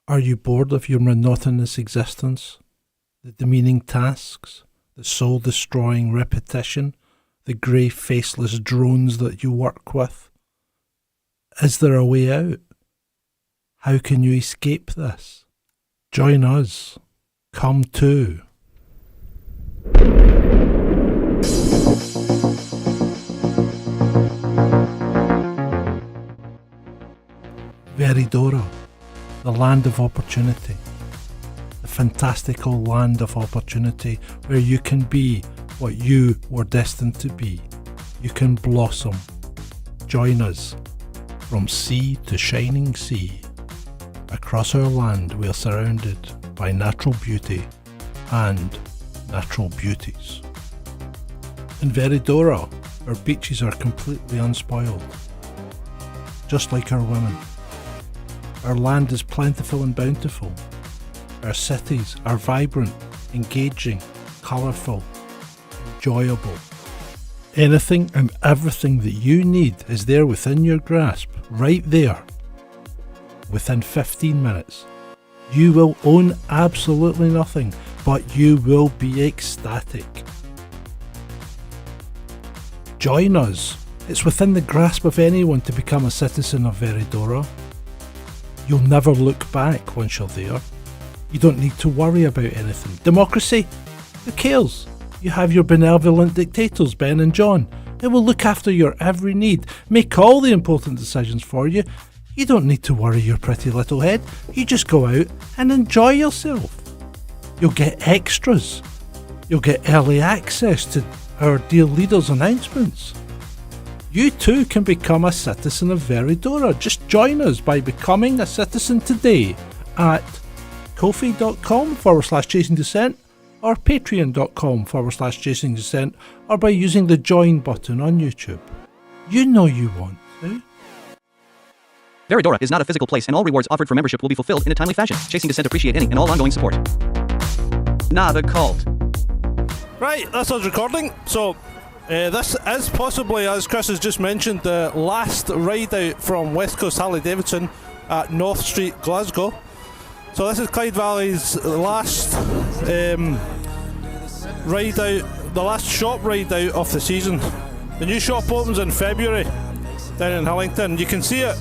Are you bored of your monotonous existence? The demeaning tasks, the soul-destroying repetition, the grey faceless drones that you work with? Is there a way out? How can you escape this? Join us. Come too. Veridora, the land of opportunity. The fantastical land of opportunity where you can be what you were destined to be. You can blossom. Join us. From sea to shining sea. Across our land we are surrounded by natural beauty and natural beauties. In Veridora, our beaches are completely unspoiled, just like our women. Our land is plentiful and bountiful. Our cities are vibrant, engaging, colourful, enjoyable. Anything and everything that you need is there within your grasp, right there. Within 15 minutes. You will own absolutely nothing, but you will be ecstatic. Join us. It's within the grasp of anyone to become a citizen of Veridora. You'll never look back once you're there. You don't need to worry about anything. Democracy? Who cares? You have your benevolent dictators, Ben and John. They will look after your every need, make all the important decisions for you. You don't need to worry your pretty little head. You just go out and enjoy yourself. You'll get extras. You'll get early access to our dear leaders' announcements. You too can become a citizen of Veridora. Just join us by becoming a citizen today at ko-fi.com/chasingdescent or patreon.com/chasingdescent or by using the join button on YouTube. You know you want to. Veridora is not a physical place and all rewards offered for membership will be fulfilled in a timely fashion. Chasing Descent appreciate any and all ongoing support. Not a cult. Right, that's us recording. So, this is possibly, as Chris has just mentioned, the last ride out from West Coast Harley Davidson at North Street, Glasgow. So this is Clyde Valley's last ride out, the last shop ride out of the season. The new shop opens in February down in Hillington. You can see it,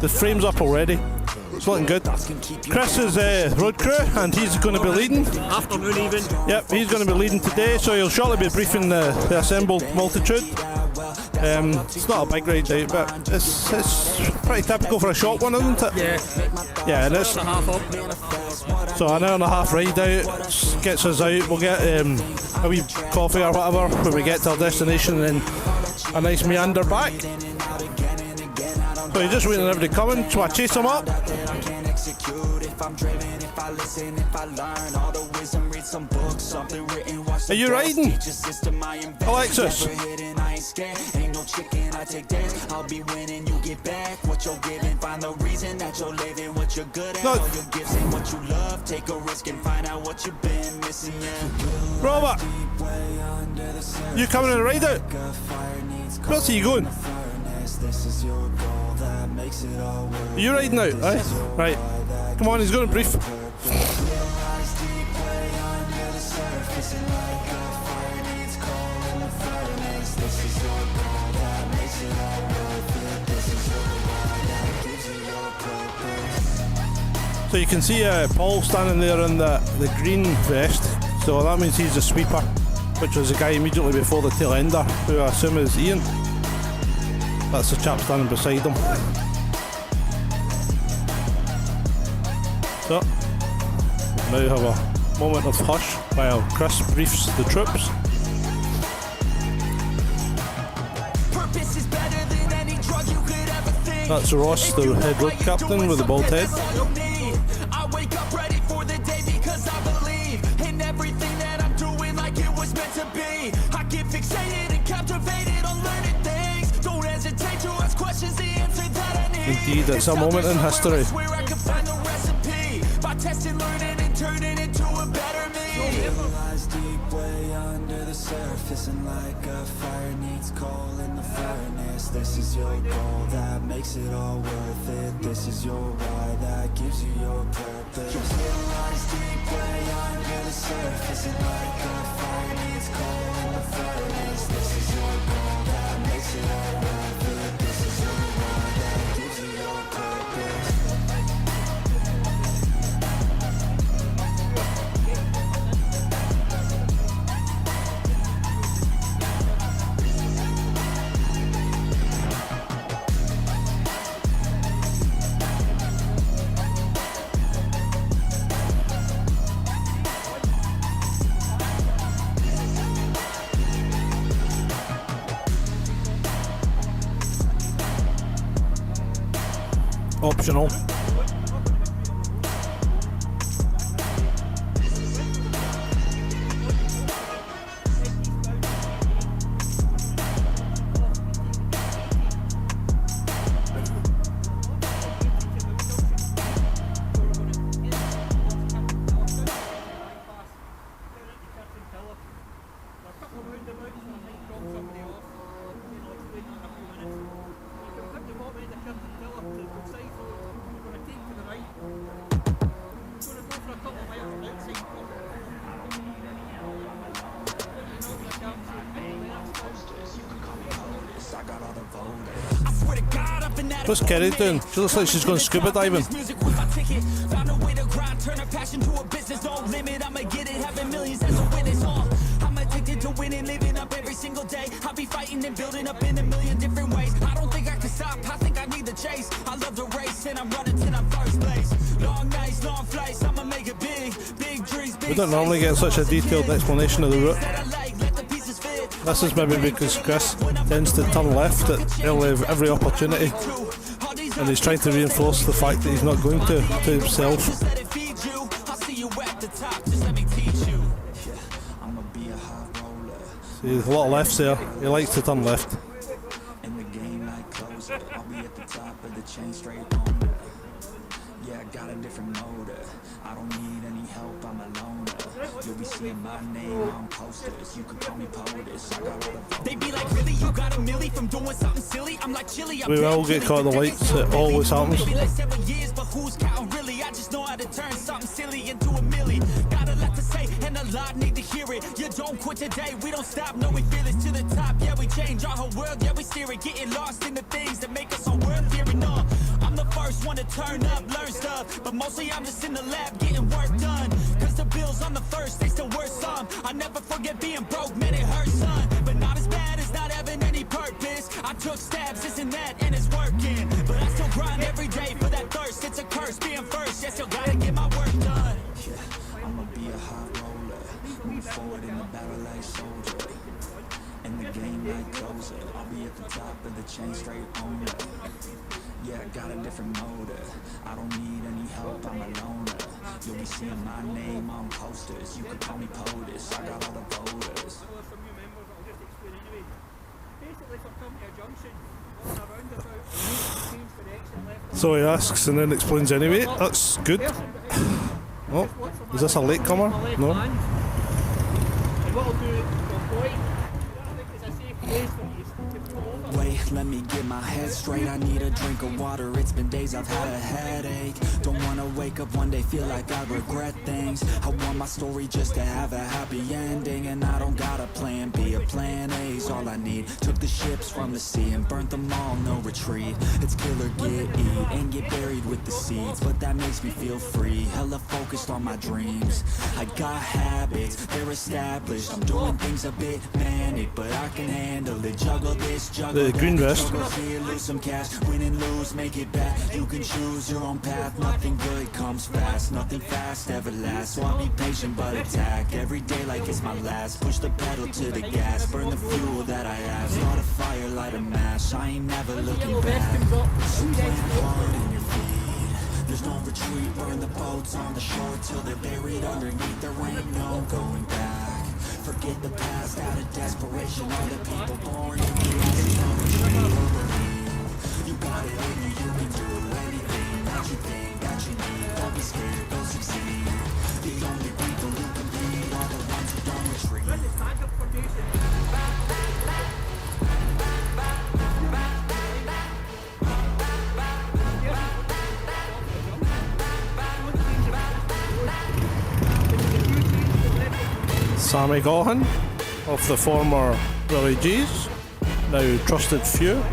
the frame's up already. It's looking good. Chris is road crew and he's going to be leading. Afternoon even. Yep, he's going to be leading today, so he'll shortly be briefing the assembled multitude. It's not a big ride out, but it's pretty typical for a short one, isn't it? Yeah. Yeah, it is. An hour and a half up. So an hour and a half ride out gets us out. We'll get a wee coffee or whatever when we get to our destination and a nice meander back. So you're just waiting on everybody coming. So I chase them up. Are you riding, Alexis? No. Robert, you coming on a ride out? Where's he going? Are you riding out? Aye? Right. Come on, he's going to brief. So you can see Paul standing there in the green vest. So that means he's the sweeper, which was the guy immediately before the tail ender, who I assume is Ian. That's the chap standing beside him. So, now have a moment of hush while Chris briefs the troops. That's Ross, the head road captain with the bald head. Indeed, it's a moment in history. surface, and like a fire needs coal in the furnace. This is your goal that makes it all worth it. This is your why that gives you your purpose. Your hidden lies deep way under the surface, and like a fire needs coal in the furnace. This is your goal that makes it all worth it. This is your why that gives you your purpose. Optional. What's Kerry doing? She looks like she's going scuba diving. I'm addicted to winning, living up every single day. I'll be fighting and building up in a million different ways. I don't think I can stop, I think I need the chase. I love the race and I'm running till I'm first place. Long nights, long flights, I'ma make it big. Big dreams, big. We don't normally get such a detailed explanation of the route. This is maybe because Chris tends to turn left at every opportunity, and he's trying to reinforce the fact that he's not going to himself. See, there's a lot of lefts there. He likes to turn left. Yeah, I got a different motive. I don't need any help, I'm a loner. You'll be seeing my name on posters. You could call me POTUS. I got all the. They be like, really, you got a milli from doing something silly? I'm like, chilly. We will get caught in the lights. It always happens. Maybe like 7 years, but who's counting really? I just know how to turn something silly into a milli. Got a lot to say, and a lot need to hear it. You don't quit today, we don't stop. No, we feel it to the top. Yeah, we change our whole world. Yeah, we steer it, getting lost in the things that make us all worth hearing on. I'm the first one to turn up, learn stuff, but mostly I'm just in the lab getting work done. Cause the bills on the first, they still worth some. I never forget being broke, man, it hurts, son. But not as bad as not having any purpose. I took stabs, this and that, and it's working. But I still grind every day for that thirst. It's a curse being first, yeah, still gotta get my work done. Yeah, I'ma be a high roller, move forward in the battle like soldier. In the game like closer, I'll be at the top of the chain, straight owner. Yeah, I got a different motive. I don't need any help, I'm a loner. You'll be seeing my name on posters. You could call me POTUS. I got all the voters. So he asks and then explains anyway. That's good. Oh, is this a latecomer? No. Wait, let me get my head straight. I need a drink of water. It's been days I've had a headache. Don't wanna wake up one day, feel like I regret things. I want my story just to have a happy ending. And I don't got a plan B, a plan A's all I need. Took the ships from the sea and burnt them all, no retreat. It's kill or get eat and get buried with the seeds. But that makes me feel free, hella focused on my dreams. I got habits, they're established. I'm doing things a bit manic, but I can handle it. Juggle this, juggle The green vest. here, lose some cash, win and lose, make it back. You can choose your own path, nothing good comes fast, nothing fast ever lasts. So I'll be patient but attack, every day like it's my last. Push the pedal to the gas, burn the fuel that I have. Start a fire, light a match, I ain't never looking back. So plant hard in your feet, there's no retreat. Burn the boats on the shore till they're buried underneath. There ain't no going back. Forget the past out of desperation. All the people born in the you got it in you, you can do anything that you think that you need. Don't be scared, go succeed. The only people who can lead are the ones who don't retreat. Sammy Gaughan of the former Willie G's, now Trusted Few.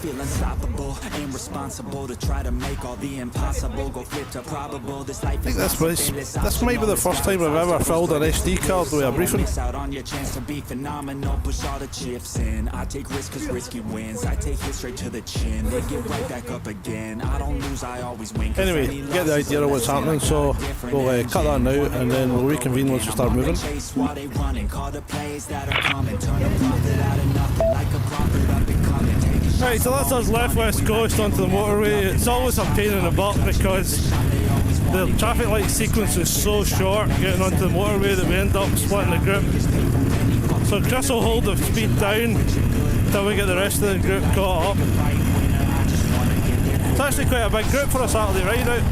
Feel unstoppable and responsible to try to make all the impossible go flip to probable. This life I think this might be the first time I've ever filled an SD card with a briefing. Miss out on your chance to be phenomenal. Push all the chips in. I take risks cause risky wins. I take it straight to the chin. They get right back up again. I don't lose, I always win. Anyway, get the idea of what's happening, so we'll cut that now and then we'll reconvene once we start moving. While they running, call the plays that are coming. Turn a profit out of nothing like a profit up and coming. Right, so that's us left West Coast onto the motorway. It's always a pain in the butt because the traffic light sequence is so short getting onto the motorway that we end up splitting the group. So Chris will hold the speed down until we get the rest of the group caught up. It's actually quite a big group for a Saturday ride out.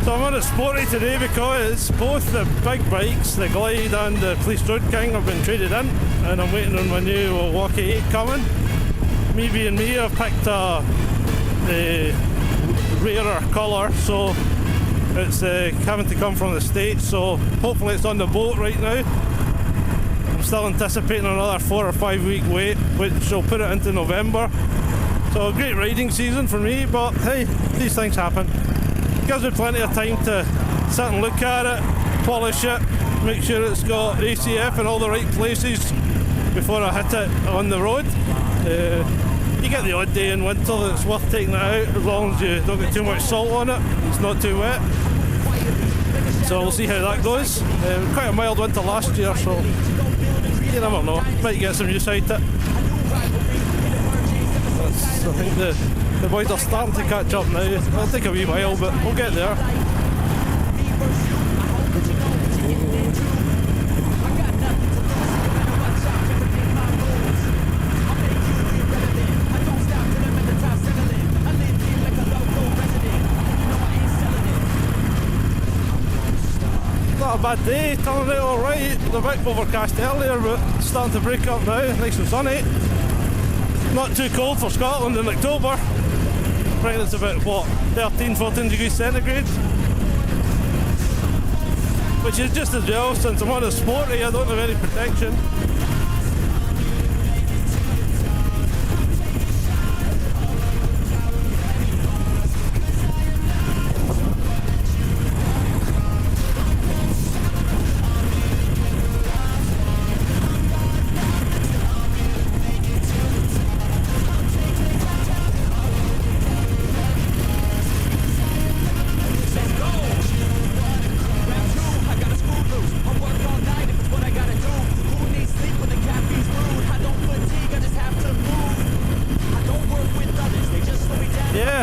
So I'm on a sporty today because both the big bikes, the Glide and the Police Road King, have been traded in, and I'm waiting on my new Milwaukee 8 coming. Me being me, I've picked a rarer colour, so it's having to come from the States, so hopefully it's on the boat right now. I'm still anticipating another 4 or 5 week wait, which will put it into November. So a great riding season for me, but hey, these things happen. Gives me plenty of time to sit and look at it, polish it, make sure it's got ACF in all the right places before I hit it on the road. You get the odd day in winter that's worth taking it out as long as you don't get too much salt on it, it's not too wet. So we'll see how that goes. Quite a mild winter last year, so you never know, might get some use out of it. I think the boys are starting to catch up now. It'll take a wee while, but we'll get there. Not a bad day, turning out alright. It was a bit overcast earlier, but it's starting to break up now, nice and sunny. Not too cold for Scotland in October. Right, it's about, what, 13, 14 degrees centigrade? Which is just as well, since I'm on a sporty, I don't have any protection.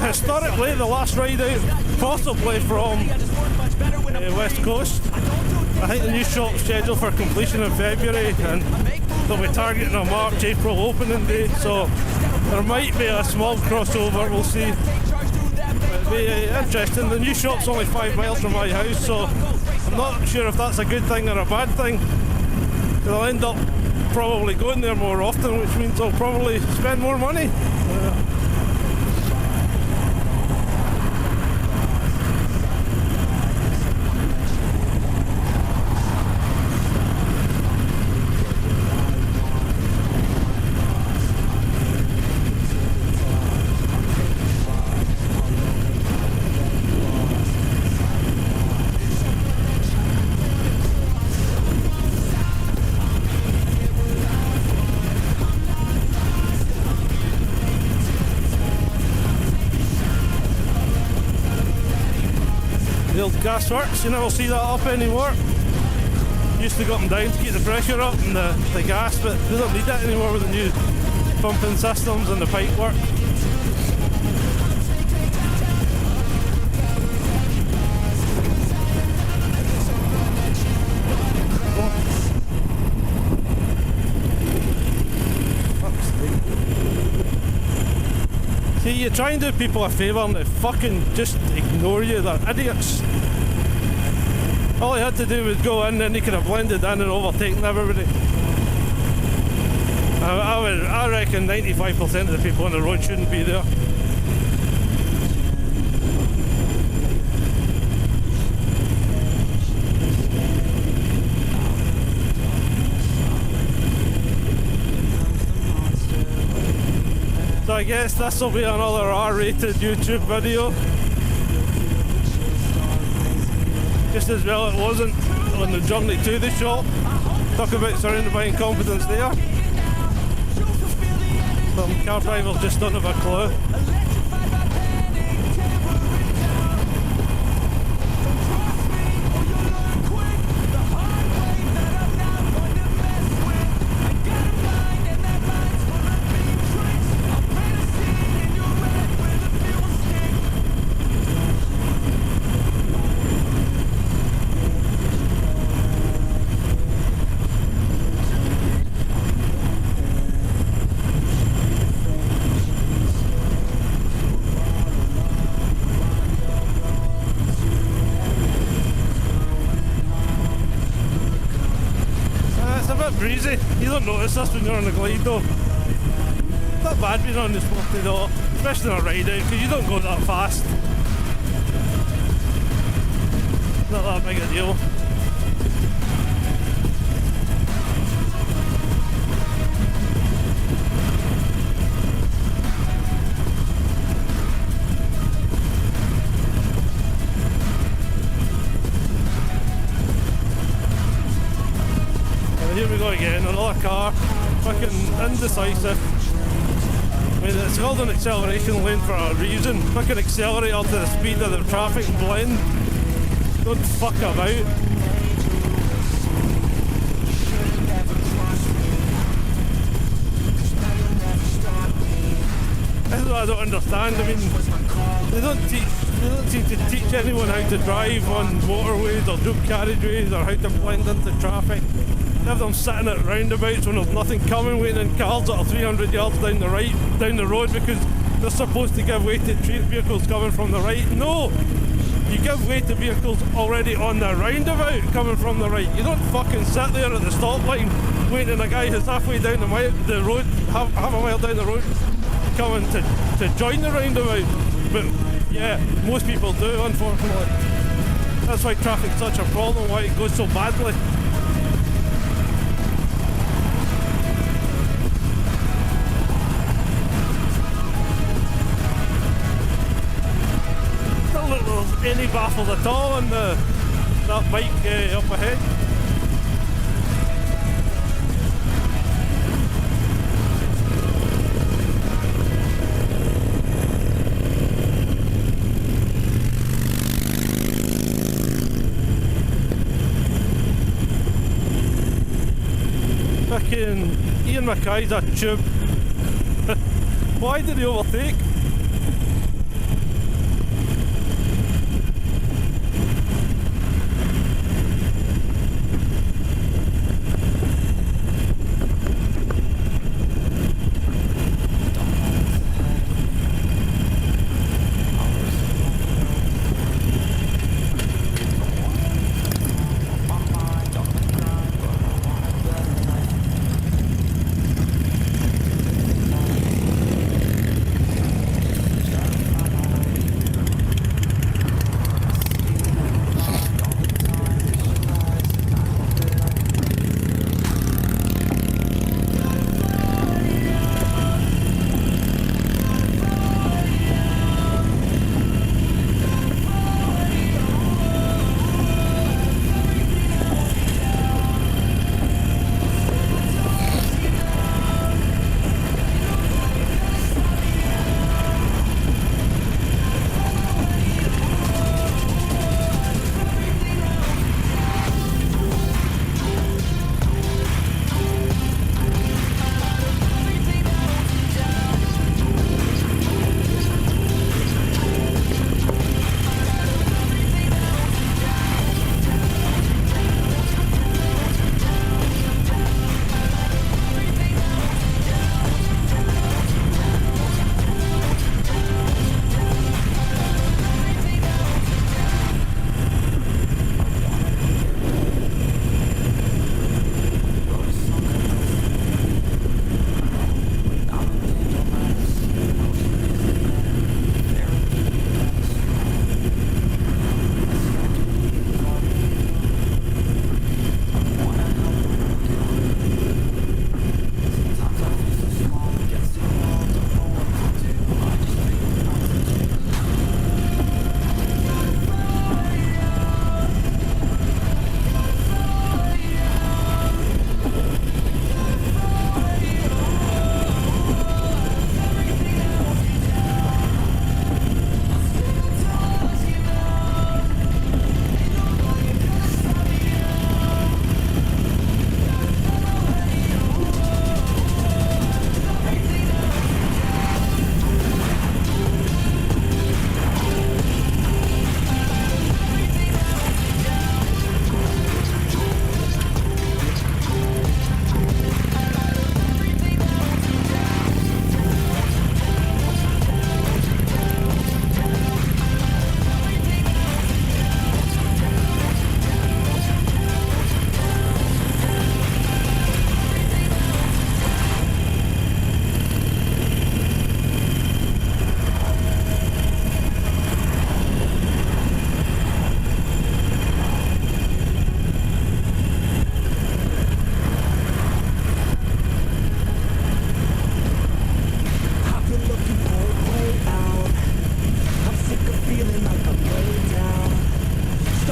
Historically, the last ride out, possibly from West Coast. I think the new shop's scheduled for completion in February, and they'll be targeting a March, April opening date, so there might be a small crossover, we'll see. It'll be interesting. The new shop's only 5 miles from my house, so I'm not sure if that's a good thing or a bad thing. I'll end up probably going there more often, which means I'll probably spend more money. The old gasworks, you never see that up anymore. Used to go up and down to keep the pressure up and the gas, but they don't need that anymore with the new pumping systems and the pipe work. you try and do people a favour and they fucking just ignore you. They're idiots. All he had to do was go in and he could have blended in and overtaken everybody. I reckon 95% of the people on the road shouldn't be there. So I guess this will be another R-rated YouTube video. Just as well it wasn't on the journey to the shop. Talk about surrounded by incompetence there. Some car drivers just don't have a clue. Breezy. You don't notice this when you're on the glide though. Not bad being on the sporty though, especially on a ride out because you don't go that fast. Not that big a deal. Here we go again, another car, fucking indecisive. I mean, it's called an acceleration lane for a reason. Fucking accelerate up to the speed of the traffic and blend. Don't fuck about. This is what I don't understand. I mean, they don't seem to teach anyone how to drive on motorways or dual carriageways or how to blend into traffic. They have them sitting at roundabouts when there's nothing coming, waiting in cars that are 300 yards down the road because they're supposed to give way to vehicles coming from the right. No! You give way to vehicles already on the roundabout coming from the right. You don't fucking sit there at the stop line waiting a guy who's halfway down the road, half a mile down the road, coming to join the roundabout. But yeah, most people do, unfortunately. That's why traffic's such a problem, why it goes so badly. Any baffles at all on that bike up ahead. Fucking Ian Mackay's a tube. Why did he overtake?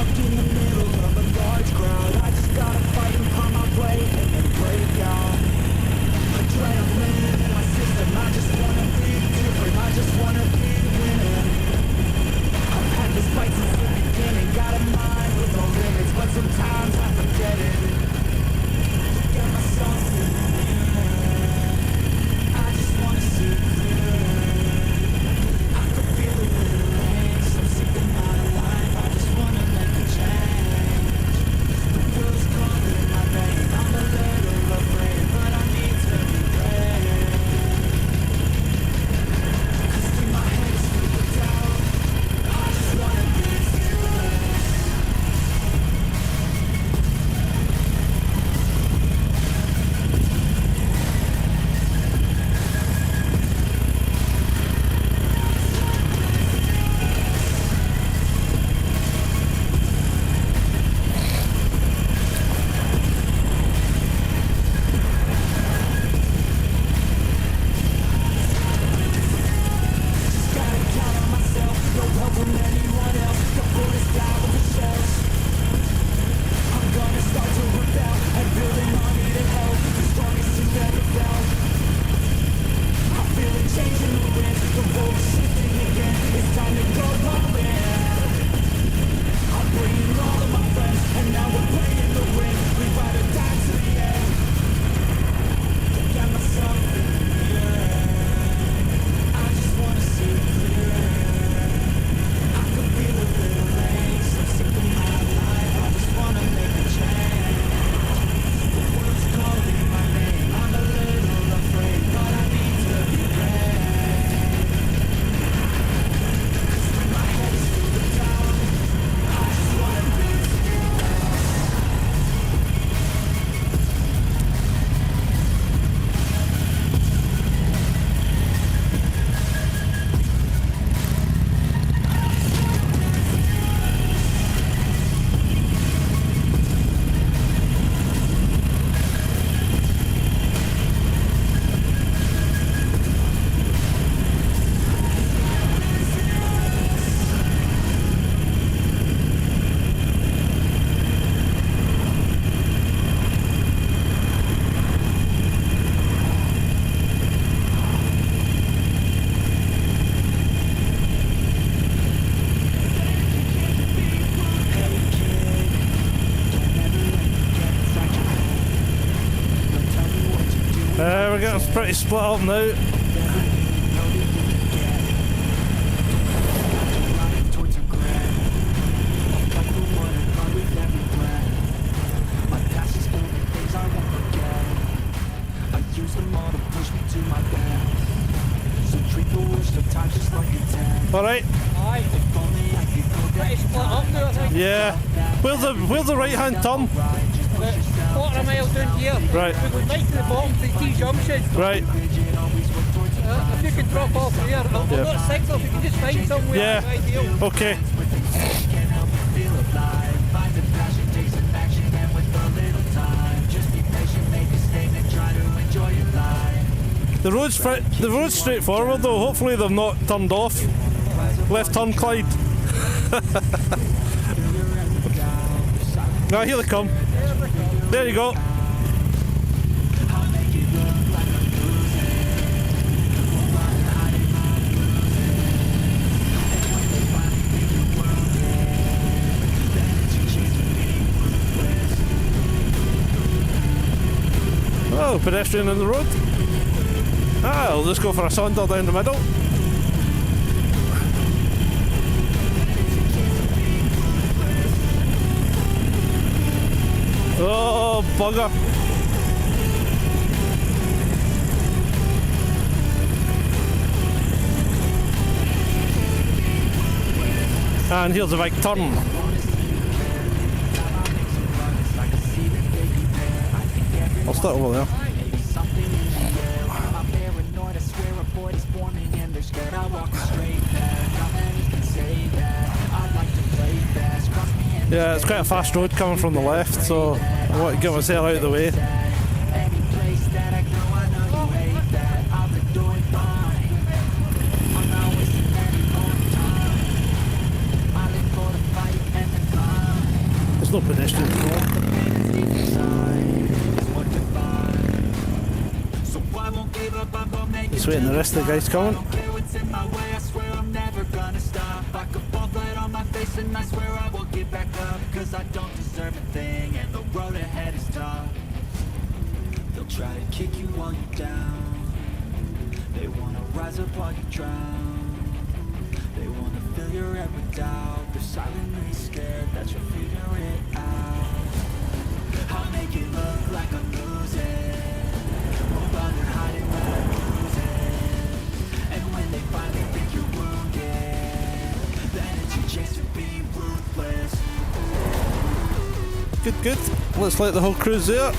stuck in the middle of a large crowd. I just gotta fight and climb my way and then break out. Adrenaline in my system, I just wanna be different, I just wanna be winning. I've had this fight since the beginning, got a mind with no limits, but sometimes I forget it. Get myself feeling, I just wanna see clear. I could feel it in the rain, so I'm sick of my life, I just wanna make a change. The world's calling my name, I'm a little afraid, but I need to be brave. 'Cause when my head is full of doubt, I just wanna be fearless. Gotta count on myself, no help from anyone else. The forest fly with the shells. I'm gonna start to rebel and building on needed help. The strongest you've ever felt. I feel it changing the wind, the world is shifting again. It's time to go all in. I'm bringing all of my friends, and now we're playing the ring. We ride or die to the end. Got myself in the air. I just wanna see clear. I could feel a little rain, so sick of my life. I just wanna make a change. The world's calling my name. I'm a little afraid, but I need to be brave. 'Cause when my head is full of doubt, I just wanna be fearless. We're getting pretty split up now. Towards a grand, like the one I thought we'd never plan. My past is full of things I won't forget. I use them all to push me to my best. So treat the worst of times just like a 10. Alright, Aye, If only I could go back pretty split up now, I think. yeah. Where's the right hand turn? About quarter of a mile down here. Right. We go right to the bottom to the T junction. Right, If you can drop off here, I'll Yeah. not signal, if you can just find somewhere, Yeah. that's ideal. okay. can't help but feel alive. Find the passion, take some action, and with a little time, just be patient, make a statement, try to enjoy your life. The road's straightforward though. Hopefully they've not turned off. Left turn, Clyde. Now here they come. There you go. Oh, pedestrian in the road. I'll just go for a saunter down the middle. Oh, bugger. And here's a big turn. I'll start over there. Yeah, it's quite a fast road coming from the left, so I want to get myself out of the way. There's no pedestrian zone. Just waiting, the rest of the guys coming. They'll try to kick you while you're down. They wanna rise up while you drown. They wanna fill your head with doubt. They're silently scared that you'll figure it out. I'll make it look like I'm losing. Won't bother hiding when I lose it. And when they finally think you're wounded, then it's your chance to be ruthless. Good, good. Let's let the whole crew's there.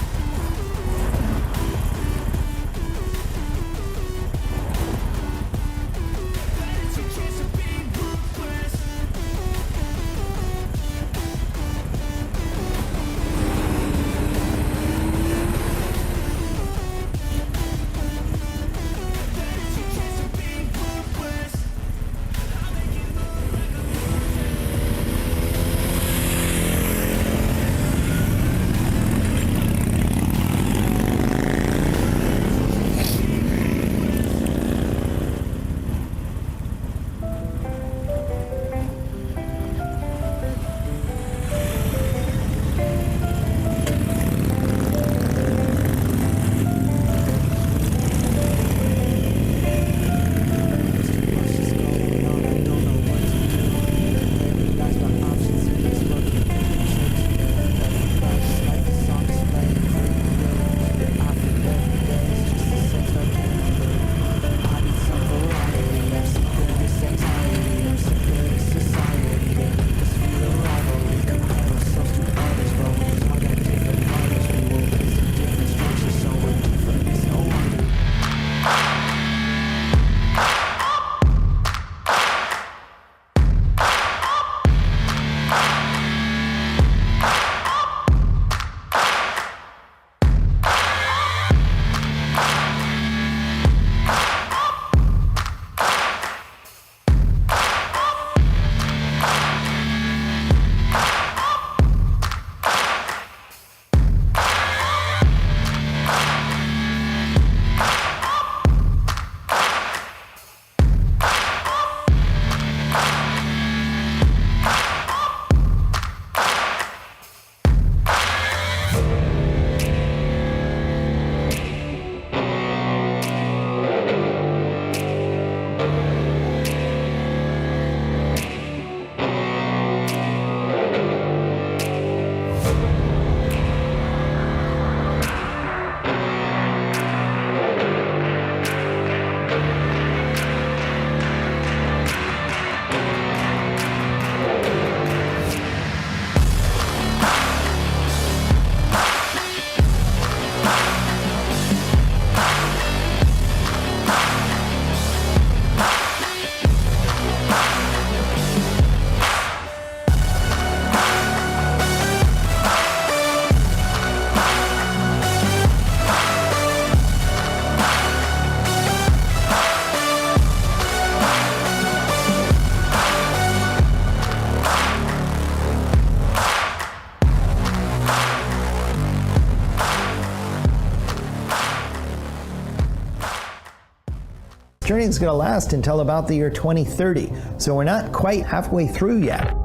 Journey is going to last until about the year 2030, so we're not quite halfway through yet.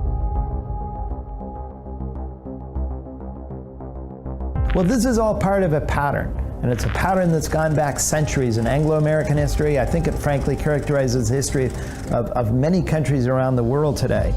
Well, this is all part of a pattern, and it's a pattern that's gone back centuries in Anglo-American history. I think it frankly characterizes the history of many countries around the world today.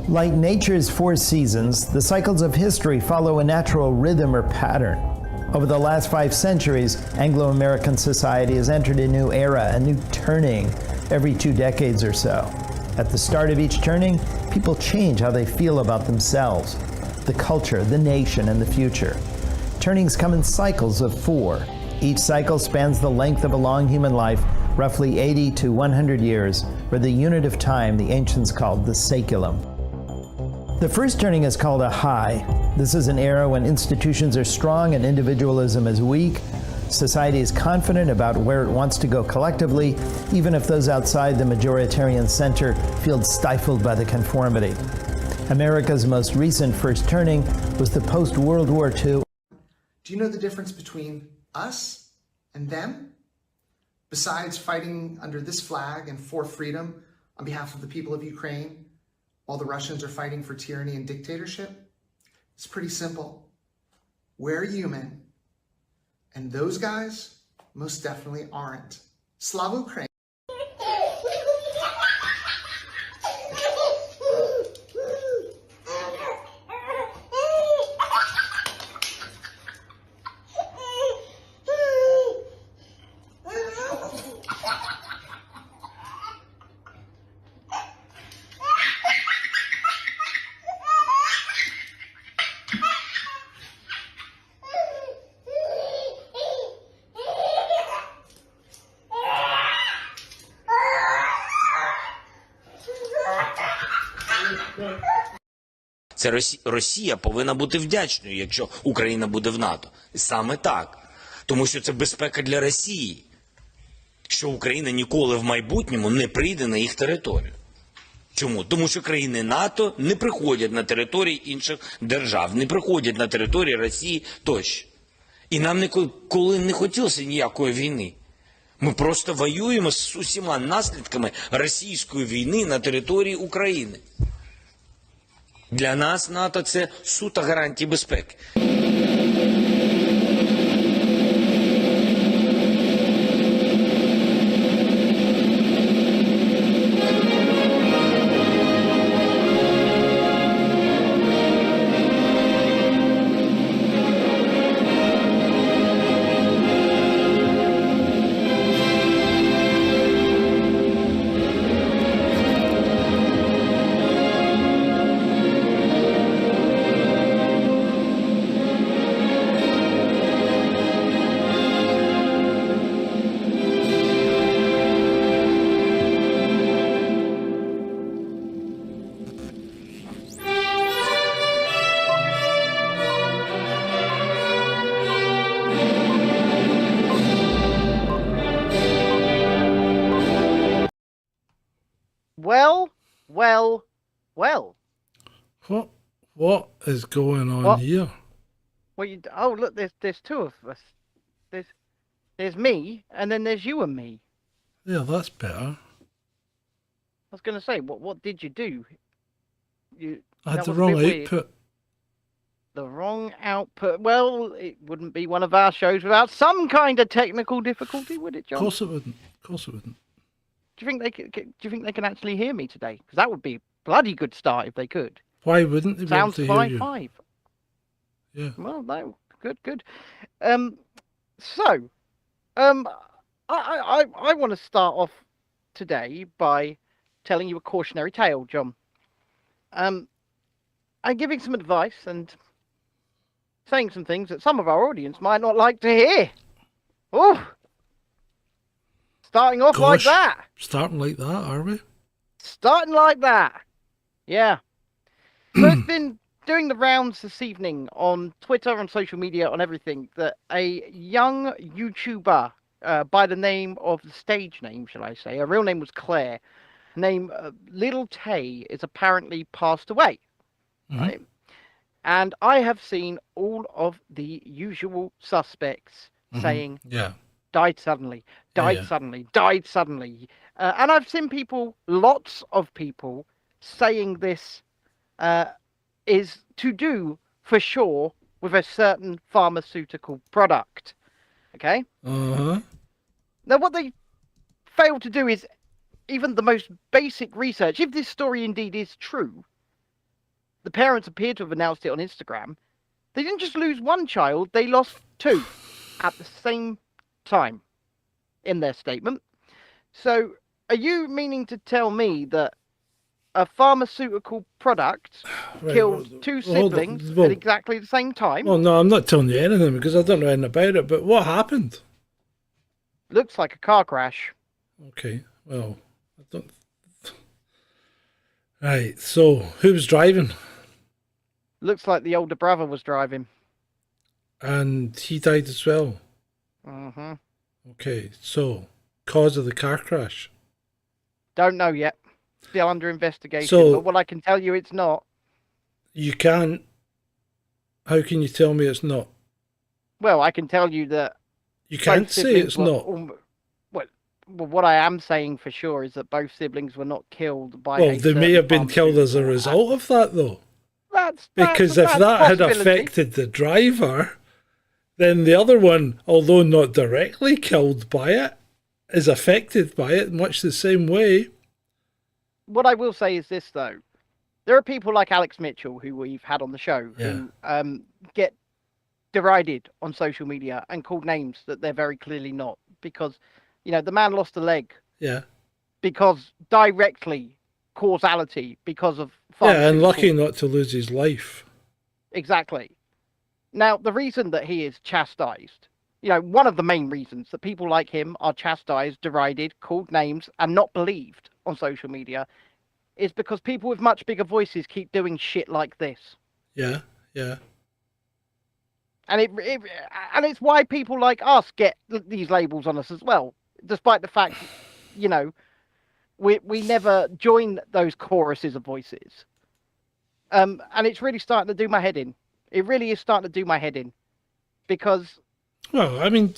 Like nature's four seasons, the cycles of history follow a natural rhythm or pattern. Over the last 5 centuries, Anglo-American society has entered a new era, a new turning, every 2 decades or so. At the start of each turning, people change how they feel about themselves, the culture, the nation, and the future. Turnings come in cycles of 4. Each cycle spans the length of a long human life, roughly 80 to 100 years, where the unit of time the ancients called the saeculum. The first turning is called a high. This is an era when institutions are strong and individualism is weak. Society is confident about where it wants to go collectively, even if those outside the majoritarian center feel stifled by the conformity. America's most recent first turning was the post-World War II. Do you know the difference between us and them? Besides fighting under this flag and for freedom on behalf of the people of Ukraine, while the Russians are fighting for tyranny and dictatorship, it's pretty simple. We're human, and those guys most definitely aren't. Slava Ukraine. Це Росія повинна бути вдячною, якщо Україна буде в НАТО. Саме так. Тому що це безпека для Росії, що Україна ніколи в майбутньому не прийде на їх територію. Чому? Тому що країни НАТО не приходять на території інших держав, не приходять на території Росії тощо. І нам ніколи не хотілося ніякої війни. Ми просто воюємо з усіма наслідками російської війни на території України. Для нас НАТО – це суто гарантії безпеки. Well. What is going on What? here? Well, oh look, there's two of us. There's me, and then there's you and me. Yeah, that's better. I was going to say, what did you do? I had that the was a wrong bit weird. output. The wrong output. Well, it wouldn't be one of our shows without some kind of technical difficulty, would it, John? Of course it wouldn't. Of course it wouldn't. Do you think they can actually hear me today? Because that would be a bloody good start if they could. Why wouldn't they be able Sounds to hear you? 5-5. Yeah. Well, no, good. I want to start off today by telling you a cautionary tale, John. I'm giving some advice and saying some things that some of our audience might not like to hear. Oh, starting off like Gosh, that. Starting like that, are we? Starting like that. Yeah. So it's been doing the rounds this evening on Twitter, on social media, on everything, that a young YouTuber by the name of the stage name, shall I say, her real name was Claire, named Little Tay, is apparently passed away. Mm-hmm. Right? And I have seen all of the usual suspects saying, Yeah. died suddenly, died suddenly, died suddenly. And I've seen people, lots of people, saying this is to do, for sure, with a certain pharmaceutical product. Okay? Uh-huh. Now, what they fail to do is even the most basic research. If this story indeed is true, the parents appear to have announced it on Instagram. They didn't just lose one child, they lost two at the same time in their statement. So, are you meaning to tell me that a pharmaceutical product killed two siblings at exactly the same time? Well, no, I'm not telling you anything because I don't know anything about it, but what happened? Looks like a car crash. Okay, well, I don't... Right, so, who was driving? Looks like the older brother was driving. And he died as well? Mm-hmm. Okay, so, cause of the car crash? Don't know yet. Still under investigation. So- but what I can tell you, it's not. You can't. How can you tell me it's not? Well, I can tell you that You can't both say siblings it's were not. Well, what I am saying for sure is that both siblings were not killed by. Well, they may have been killed as a result of that, though. Because if that had affected the driver, then the other one, although not directly killed by it, is affected by it much the same way. What I will say is this, though. There are people like Alex Mitchell, who we've had on the show, who get derided on social media and called names that they're very clearly not. Because, the man lost a leg. Yeah. Because directly causality, because of... Yeah, and lucky not to lose his life. Exactly. Now, the reason that he is chastised, one of the main reasons that people like him are chastised, derided, called names, and not believed on social media is because people with much bigger voices keep doing shit like this. Yeah, yeah. And and it's why people like us get these labels on us as well, despite the fact, we never join those choruses of voices. And it's really starting to do my head in. It really is starting to do my head in, because. Well, I mean,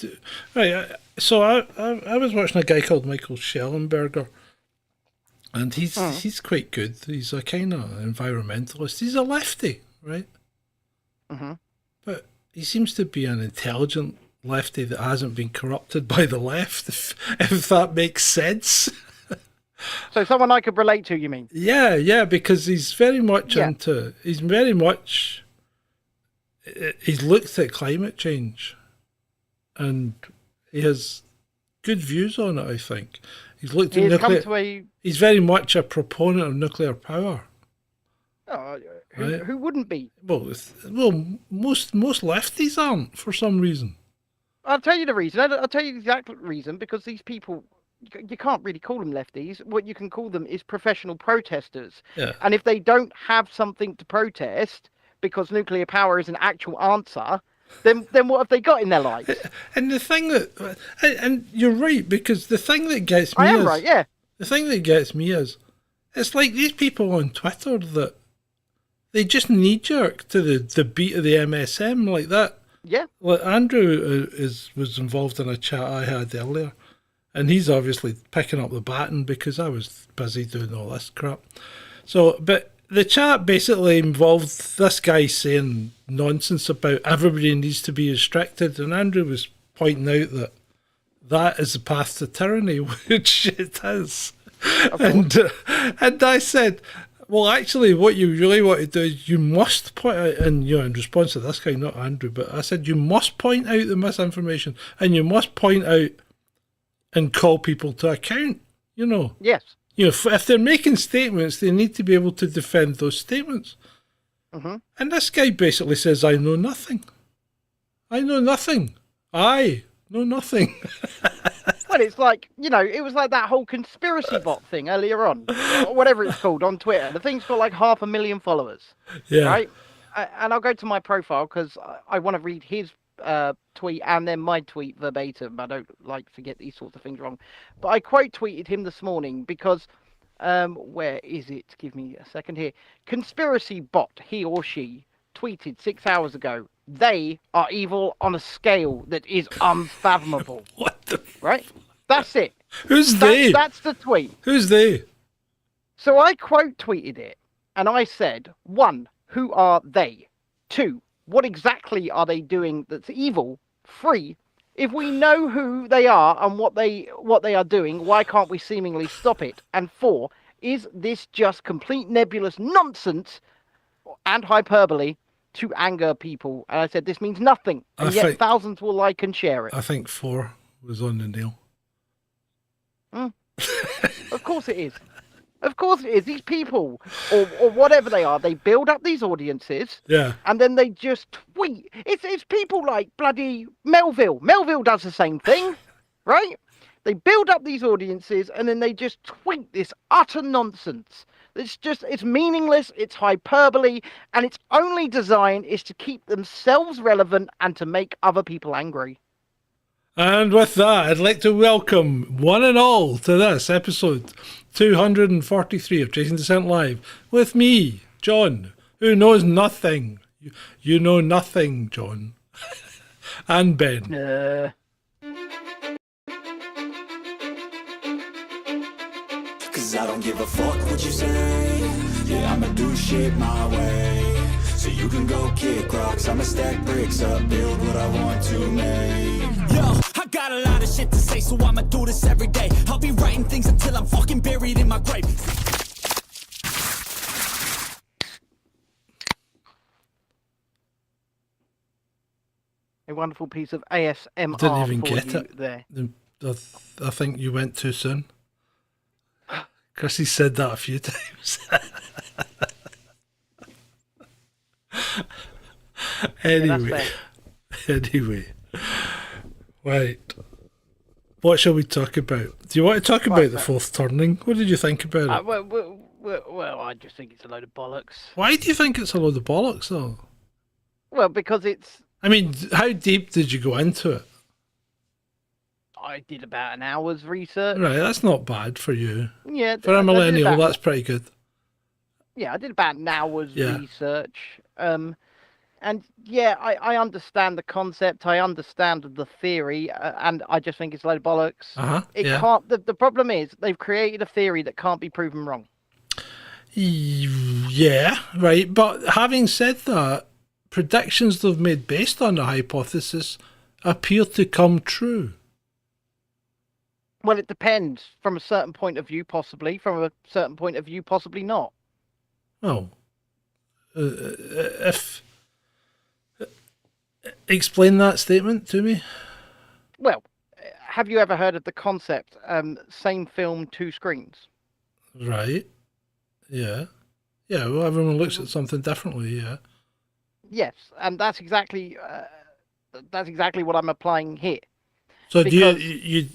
right. So I was watching a guy called Michael Schellenberger, and he's quite good. He's a kind of environmentalist. He's a lefty, right? Mm-hmm. But he seems to be an intelligent lefty that hasn't been corrupted by the left, if that makes sense. So someone I could relate to, you mean? Yeah, because he's very much he's looked at climate change, and he has good views on it, I think. He's looked at nuclear. He's very much a proponent of nuclear power. Who wouldn't be? Well, most lefties aren't, for some reason. I'll tell you the reason. I'll tell you the exact reason, because these people, you can't really call them lefties. What you can call them is professional protesters. Yeah. And if they don't have something to protest because nuclear power is an actual answer, then what have they got in their lives? And the thing that, and you're right, because the thing that gets me The thing that gets me is, it's like these people on Twitter that they just knee-jerk to the beat of the MSM like that. Yeah. Like Andrew was involved in a chat I had earlier, and he's obviously picking up the baton because I was busy doing all this crap. So, but the chat basically involved this guy saying nonsense about everybody needs to be restricted, and Andrew was pointing out that is the path to tyranny, which it is. And I said, well, actually, what you really want to do is you must point out, and in response to this guy, not Andrew, but I said you must point out the misinformation, and you must point out and call people to account. Yes. If they're making statements, they need to be able to defend those statements. Mm-hmm. And this guy basically says, I know nothing. I know nothing. I know nothing. Well, it's like, it was like that whole conspiracy bot thing earlier on, or whatever it's called on Twitter. The thing's got like 500,000 followers. Yeah. Right? And I'll go to my profile because I want to read his tweet and then my tweet verbatim. I don't like to get these sorts of things wrong. But I quote tweeted him this morning because, where is it? Give me a second here. Conspiracy bot, he or she, tweeted 6 hours ago, they are evil on a scale that is unfathomable. What the... Right? That's it. Who's they? That's the tweet. Who's they? So I quote tweeted it, and I said, 1, who are they? 2, what exactly are they doing that's evil? 3, if we know who they are and what they are doing, why can't we seemingly stop it? And 4, is this just complete nebulous nonsense and hyperbole to anger people? And I said, this means nothing, and yet thousands will like and share it. I think 4 was on the nail. Of course it is. Of course it is. These people, or whatever they are, they build up these audiences. Yeah. And then they just tweet. It's people like bloody Melville. Melville does the same thing, right? They build up these audiences and then they just tweet this utter nonsense. It's meaningless, it's hyperbole, and its only design is to keep themselves relevant and to make other people angry. And with that, I'd like to welcome one and all to this episode 243 of Chasing Descent Live with me, John, Who knows nothing? You know nothing, John. And Ben. Cause I don't give a fuck what you say. Yeah, I'ma do shit my way. So you can go kick rocks, I'ma stack bricks up, build what I want to make. Yo, I got a lot of shit to say, so I'ma do this every day. I'll be writing things until I'm fucking buried in my grave. A wonderful piece of ASMR. Didn't even for get you it. there. I think you went too soon. Chrissy said that a few times. Anyway. Right. What shall we talk about? Do you want to talk about the fourth turning? What did you think about it? Well, I just think it's a load of bollocks. Why do you think it's a load of bollocks, though? Well, because it's... I mean, how deep did you go into it? I did about an hour's research. Right, that's not bad for you. Yeah. For a millennial, that's pretty good. Yeah, I did about an hour's research. And yeah, I understand the concept. I understand the theory, and I just think it's a load of bollocks. It can't. The problem is they've created a theory that can't be proven wrong. Yeah, right. But having said that, predictions they've made based on the hypothesis appear to come true. Well, it depends. From a certain point of view, possibly. From a certain point of view, possibly not. Oh, explain that statement to me. Well, have you ever heard of the concept, same film, two screens? Right. Yeah. Yeah, well, everyone looks at something differently, yeah. Yes, and that's exactly what I'm applying here. So because... do you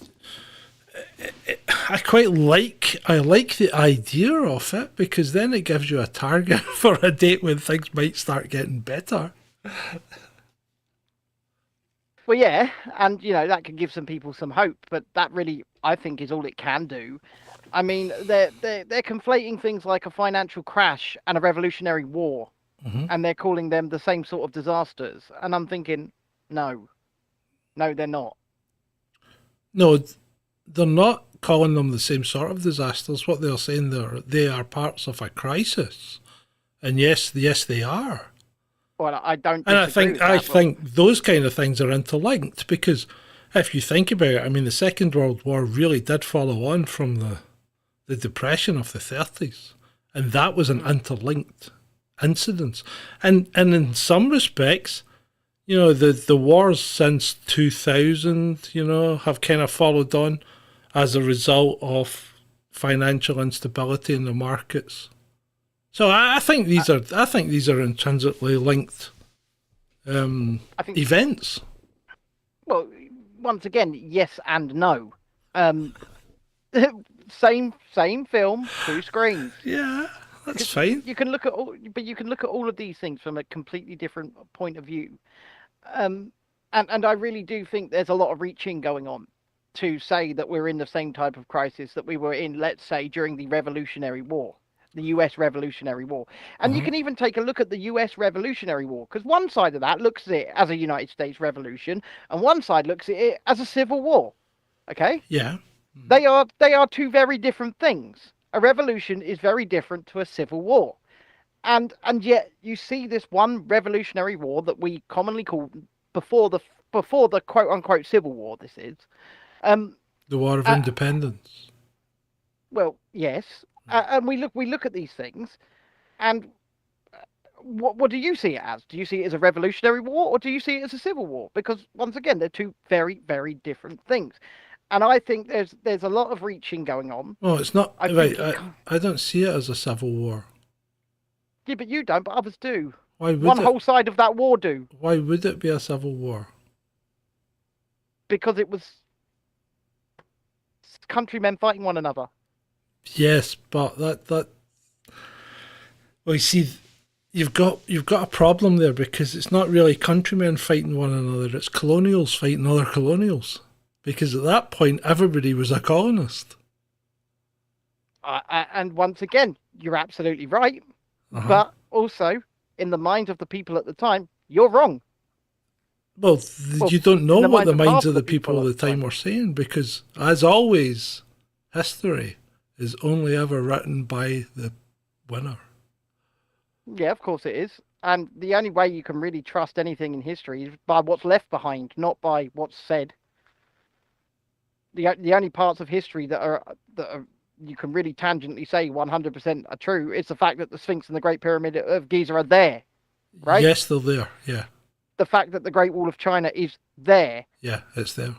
I like the idea of it, because then it gives you a target for a date when things might start getting better. Well, yeah, and that can give some people some hope, but that really, I think, is all it can do. I mean, they're conflating things like a financial crash and a revolutionary war, and they're calling them the same sort of disasters. And I'm thinking, no, they're not. No, they're not calling them the same sort of disasters. What they're saying, they are parts of a crisis, and yes, they are. Well, I don't. And I think those kind of things are interlinked, because if you think about it, I mean, the Second World War really did follow on from the Depression of the 30s, and that was an interlinked incident. And in some respects, the wars since 2000, have kind of followed on as a result of financial instability in the markets. So I think these are intrinsically linked events. Well, once again, yes and no. Same film, two screens. Yeah, that's fine. You can look at all of these things from a completely different point of view. And I really do think there's a lot of reaching going on to say that we're in the same type of crisis that we were in, let's say, during the Revolutionary War. The US Revolutionary War. And you can even take a look at the US Revolutionary War, because one side of that looks at it as a United States revolution, and one side looks at it as a civil war. Okay? Yeah. They are two very different things. A revolution is very different to a civil war. And yet you see this one revolutionary war that we commonly call before the quote unquote civil war, this is. The War of Independence. Well, yes. And we look at these things, and what do you see it as? Do you see it as a revolutionary war, or do you see it as a civil war? Because once again, they're two very, very different things. And I think there's a lot of reaching going on. Oh, it's not I don't see it as a civil war. Yeah, but you don't, but others do. Why would One whole side of that war do. Why would it be a civil war? Because it was countrymen fighting one another. Yes, but that well, you see, you've got a problem there, because it's not really countrymen fighting one another, it's colonials fighting other colonials, because at that point everybody was a colonist. And once again, you're absolutely right, but also in the minds of the people at the time, you're wrong. Well, you don't know what the minds of the people people at the time were saying, because, as always, history is only ever written by the winner. Yeah, of course it is. And the only way you can really trust anything in history is by what's left behind, not by what's said. The only parts of history that are you can really tangentially say 100% are true. It's the fact that the Sphinx and the Great Pyramid of Giza are there, right? Yes, they're there. Yeah. The fact that the Great Wall of China is there. Yeah, it's there.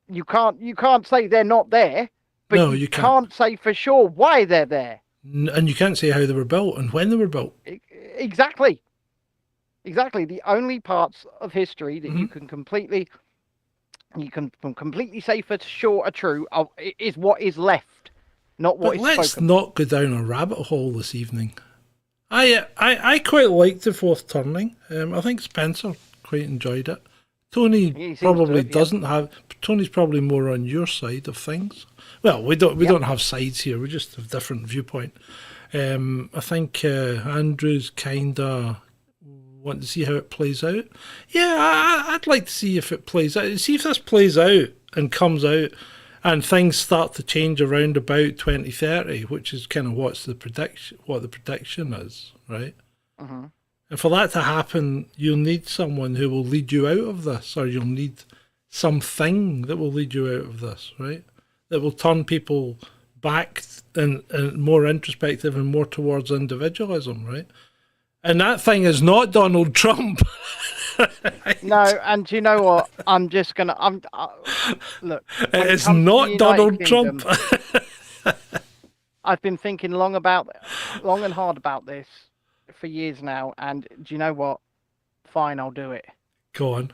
You can't say they're not there, but no, you can't say for sure why they're there. And you can't say how they were built and when they were built. Exactly. The only parts of history that you can completely say for sure are true is what is left, not what is spoken. Let's not go down a rabbit hole this evening. I quite liked the fourth turning. I think Spencer quite enjoyed it. Tony probably doesn't have. Tony's probably more on your side of things. Well, we don't have sides here. We just have different viewpoint. I think Andrew's kinda want to see how it plays out. Yeah, I'd like to see if it plays out. See if this plays out and comes out, and things start to change around about 2030, which is kind of what the prediction is, right? Mm-hmm. And for that to happen, you'll need someone who will lead you out of this, or you'll need something that will lead you out of this, right? That will turn people back and more introspective and more towards individualism, right? And that thing is not Donald Trump. No, and you know what? I'm just gonna. Look. It's not Donald Trump. I've been thinking long and hard about this for years now, and do you know what? Fine, I'll do it. Go on.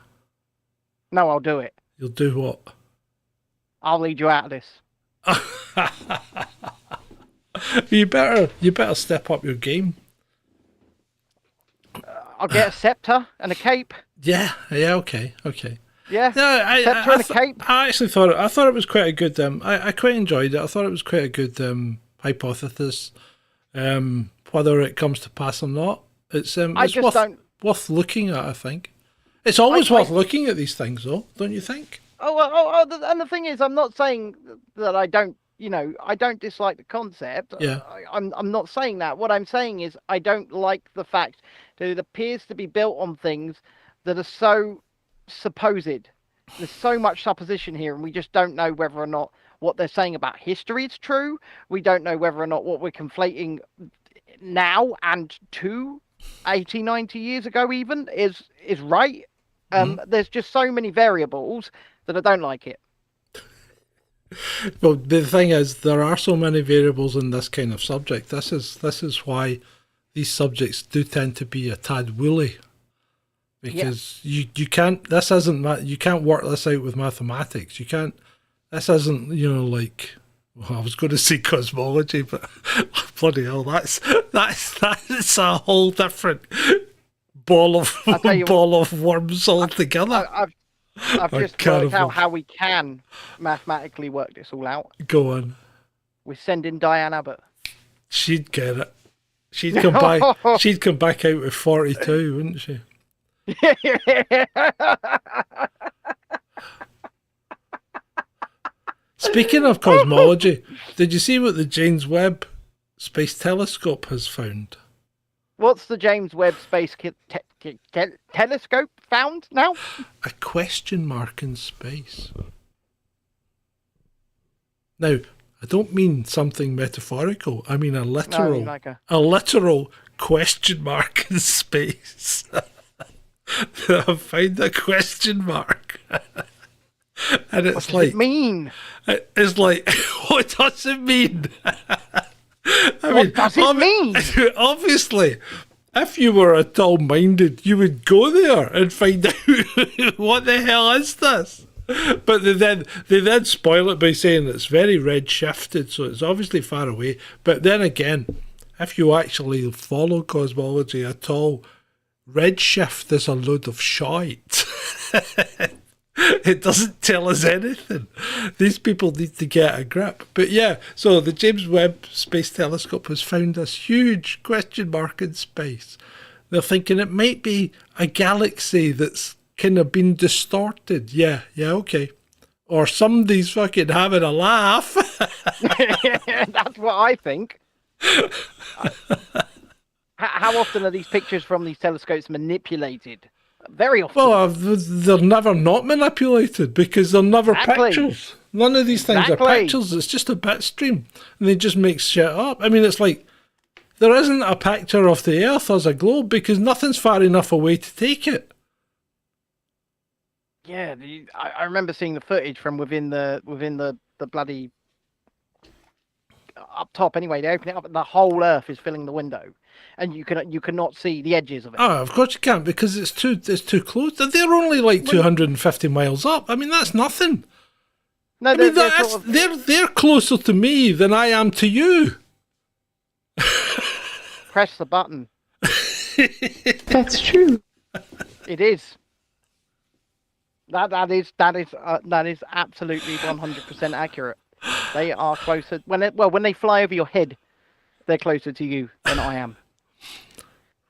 No, I'll do it. You'll do what? I'll lead you out of this. You better step up your game. I'll get a scepter and a cape. Yeah, okay. Yeah, no, scepter and a cape. I actually thought it was quite a good. I quite enjoyed it. I thought it was quite a good hypothesis. Whether it comes to pass or not, it's worth looking at. I think it's always worth looking at these things, though, don't you think? And the thing is, I'm not saying that I don't. I don't dislike the concept. Yeah. I'm not saying that. What I'm saying is I don't like the fact that it appears to be built on things that are so supposed. There's so much supposition here, and we just don't know whether or not what they're saying about history is true. We don't know whether or not what we're conflating now and 80, 90 years ago even is right. There's just so many variables that I don't like it. Well, the thing is, there are so many variables in this kind of subject. This is why these subjects do tend to be a tad woolly, because you can't. You can't work this out with mathematics. You can't. This isn't like. Well, I was going to say cosmology, but bloody hell, that's a whole different ball of worms altogether. I've just worked out how we can mathematically work this all out. Go on. We're sending Diane Abbott. She'd get it. She'd come back. She'd come back out with 42, wouldn't she? Speaking of cosmology, did you see what the James Webb Space Telescope has found? What's the James Webb Space Telescope found now? A question mark in space. Now, I don't mean something metaphorical. I mean a literal, a literal question mark in space. I found a question mark. And it's what does it mean? It's like, what does it mean? What does it mean? Obviously, if you were at all minded, you would go there and find out what the hell is this. But they then spoil it by saying it's very red shifted, so it's obviously far away. But then again, if you actually follow cosmology at all, redshift is a load of shite. It doesn't tell us anything. These people need to get a grip. But yeah, so the James Webb Space Telescope has found this huge question mark in space They're thinking it might be a galaxy that's kind of been distorted. Yeah, okay. Or somebody's fucking having a laugh. That's what I think. How often are these pictures from these telescopes manipulated? Very often. Well, they're never not manipulated because they're never pictures. None of these things are pictures. It's just a bit stream. And they just make shit up. I mean, it's like there isn't a picture of the Earth as a globe because nothing's far enough away to take it. Yeah, I remember seeing the footage from within the bloody up top. Anyway, they open it up, and the whole Earth is filling the window, and you cannot see the edges of it. Oh, of course you can't because it's too close. They're only like 250 miles up. I mean, that's nothing. No, they're closer to me than I am to you. Press the button. That's true. It is. That is absolutely 100% accurate. They are closer when they fly over your head, they're closer to you than I am.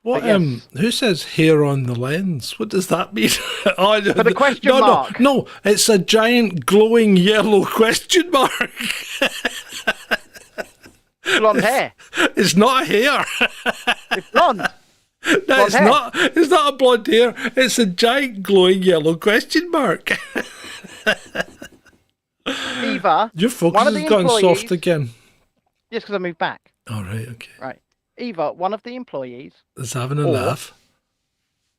What? Yes. Who says hair on the lens? What does that mean? For the question mark. No, it's a giant glowing yellow question mark. Blonde hair. It's not a hair. It's blonde. No, it's not. It's not a blonde hair. It's a giant glowing yellow question mark. Eva, your focus has gone soft again. Yes, because I moved back. All right. Okay. Right, Eva, one of the employees is having a laugh,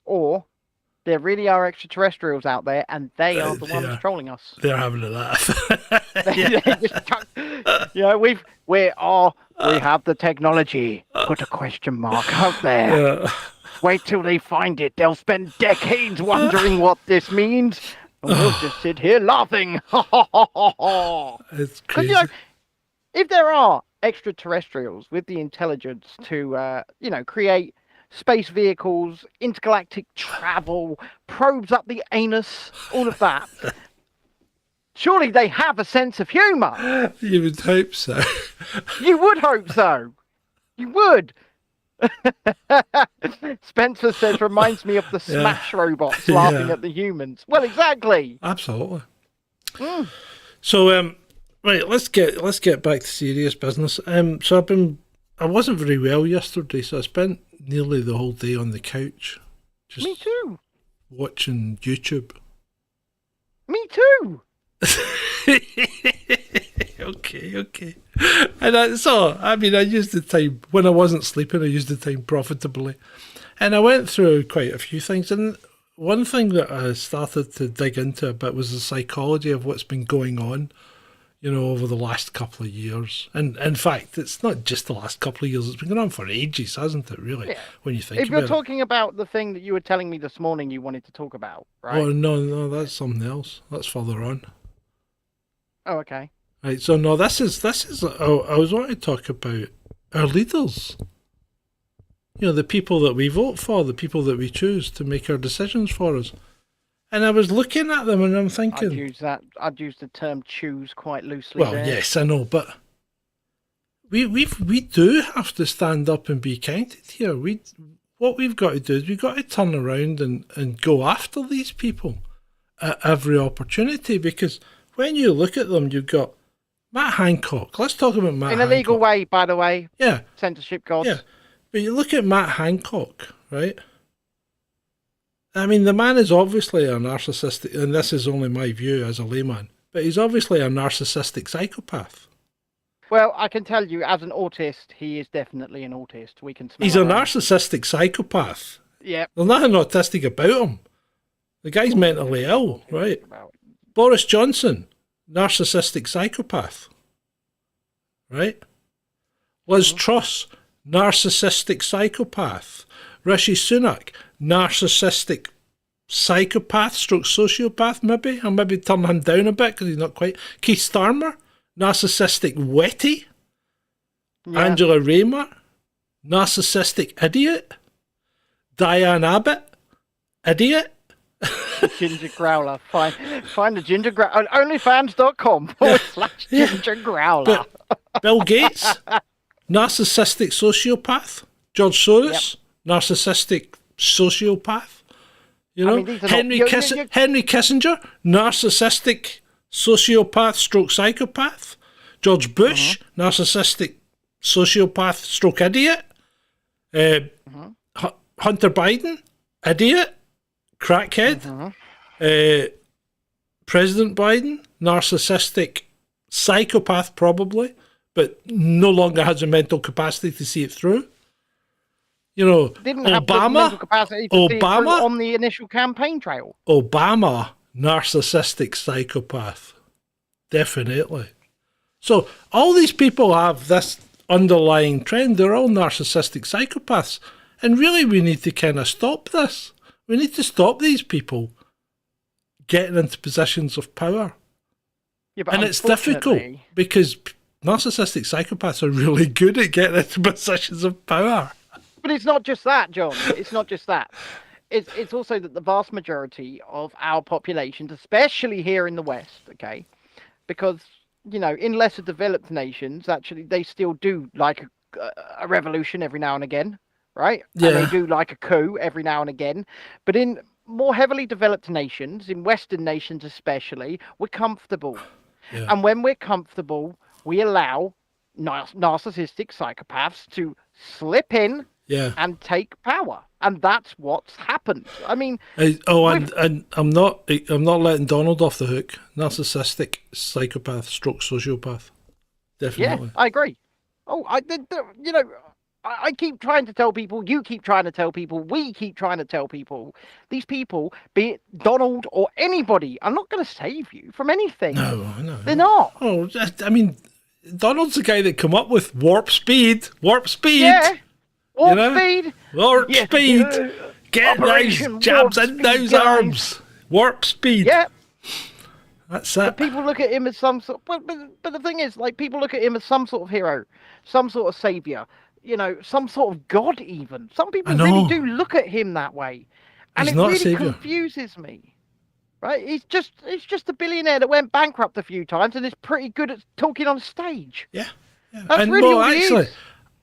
or there really are extraterrestrials out there, and they are the ones trolling us. They're having a laugh. We have the technology. Put a question mark out there. Yeah. Wait till they find it. They'll spend decades wondering what this means. And we'll just sit here laughing. It's crazy. If there are extraterrestrials with the intelligence to, create space vehicles, intergalactic travel, probes up the anus, all of that, surely they have a sense of humour. You would hope so. You would hope so. You would. Spencer says, reminds me of the Smash robots laughing at the humans. Well, exactly. Absolutely. So, right, let's get back to serious business. So I wasn't very well yesterday, so I spent nearly the whole day on the couch. Just Me too. Watching YouTube. Me too. Okay. And I used the time, when I wasn't sleeping, I used the time profitably. And I went through quite a few things. And one thing that I started to dig into a bit was the psychology of what's been going on, over the last couple of years. And in fact, it's not just the last couple of years, it's been going on for ages, hasn't it, really? Yeah. When you think about it. If you're talking about the thing that you were telling me this morning you wanted to talk about, right? Oh, no, that's something else. That's further on. Oh, okay. Right, so no, this is. I was wanting to talk about our leaders. The people that we vote for, the people that we choose to make our decisions for us. And I was looking at them and I'm thinking, I'd use the term "choose" quite loosely. Well, yes, I know, but we do have to stand up and be counted here. What we've got to do is we've got to turn around and go after these people at every opportunity, because when you look at them, you've got Matt Hancock. Let's talk about Matt Hancock. In a legal way, by the way. Yeah. Censorship gods. Yeah. But you look at Matt Hancock, right? I mean, the man is obviously a narcissistic, and this is only my view as a layman, but he's obviously a narcissistic psychopath. Well, I can tell you, as an autist, he is definitely an autist. We can smell He's a narcissistic psychopath. Yeah. There's nothing autistic about him. The guy's mentally ill, right? Boris Johnson, narcissistic psychopath. Right? Liz Truss, narcissistic psychopath. Rishi Sunak, narcissistic psychopath stroke sociopath, maybe. I'll maybe turn him down a bit because he's not quite. Keith Starmer, narcissistic witty. Yeah. Angela Raymer, narcissistic idiot. Diane Abbott, idiot. Ginger Growler. Find the Ginger Growler. Onlyfans.com/Ginger Growler. Bill Gates, narcissistic sociopath. George Soros, narcissistic sociopath. You know, I mean, these are Henry not, Henry Kissinger, narcissistic sociopath stroke psychopath. George Bush, narcissistic sociopath stroke idiot. Hunter Biden, idiot, crackhead. President Biden, narcissistic psychopath probably, but no longer has a mental capacity to see it through. You know, didn't have the mental capacity to see it through Obama on the initial campaign trail. Obama, narcissistic psychopath. Definitely. So all these people have this underlying trend. They're all narcissistic psychopaths. And really we need to kind of stop this. We need to stop these people getting into positions of power. Yeah, but and it's difficult because narcissistic psychopaths are really good at getting into positions of power. But it's not just that, John. It's not just that. It's also that the vast majority of our populations, especially here in the West, okay, because, you know, in lesser developed nations, actually, they still do like a revolution every now and again, right? Yeah. And they do like a coup every now and again. But in more heavily developed nations, in Western nations especially, we're comfortable. Yeah. And when we're comfortable, we allow narcissistic psychopaths to slip in and take power, and that's what's happened. I mean, and I'm not letting Donald off the hook. Narcissistic psychopath stroke sociopath, definitely. Yeah, I agree. Oh, you know, I keep trying to tell people, you keep trying to tell people, we keep trying to tell people, these people, be it Donald or anybody, are not going to save you from anything. No, I know. They're not. Oh, I mean, Donald's the guy that come up with warp speed. Yeah. Warp speed. Warp speed. Get those jabs in those guys. arms. Warp speed. Yeah. That's it. But people look at him as some sort. But the thing is, like, people look at him as some sort of hero, some sort of savior. You know, some sort of god. Even some people really do look at him that way, and He's it not a really savior. confuses me. Right? He's just a billionaire that went bankrupt a few times and is pretty good at talking on stage. Yeah. That's really all he is.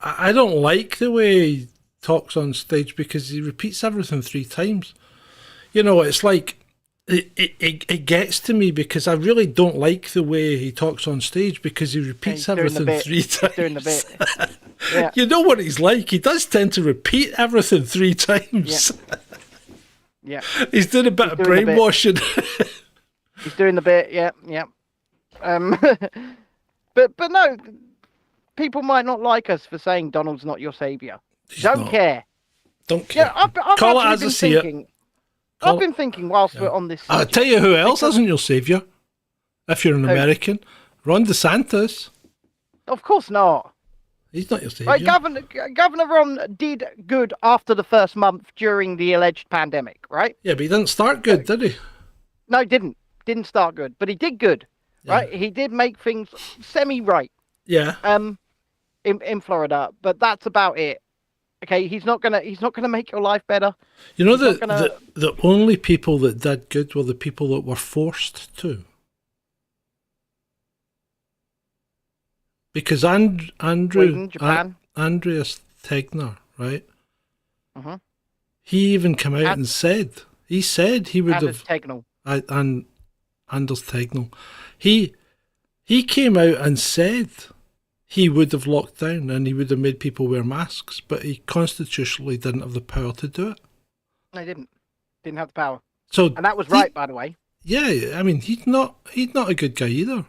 I don't like the way he talks on stage because he repeats everything 3 times. You know, it's like it gets to me because I really don't like the way he talks on stage because he repeats everything 3 times. He's doing the bit. Yeah. You know what he's like. He does tend to repeat everything 3 times. Yeah. He's doing a bit of brainwashing. He's doing the bit. Yeah. But no, people might not like us for saying Donald's not your savior. Don't care. Don't care. Yeah, I've Call it actually as I been see thinking. it. I've been thinking whilst we're on this. I'll subject, tell you who else isn't your saviour. If you're an American, Ron DeSantis. Of course not. He's not your saviour. Right, Governor Ron did good after the first month during the alleged pandemic, right? Yeah, but he didn't start good, did he? No, he didn't. Didn't start good, but he did good, right? He did make things semi-right. Yeah. In Florida, but that's about it. Okay, he's not gonna make your life better. You know, the only people that did good were the people that were forced to. Because Sweden, Japan. Andreas Tegner, right? Uh-huh. He even came out and said he would Anders have Tegnell. and Anders Tegnell. He came out and said he would have locked down and he would have made people wear masks, but he constitutionally didn't have the power to do it. No, he didn't. Didn't have the power. So and that was right, by the way. Yeah, I mean he's not a good guy either.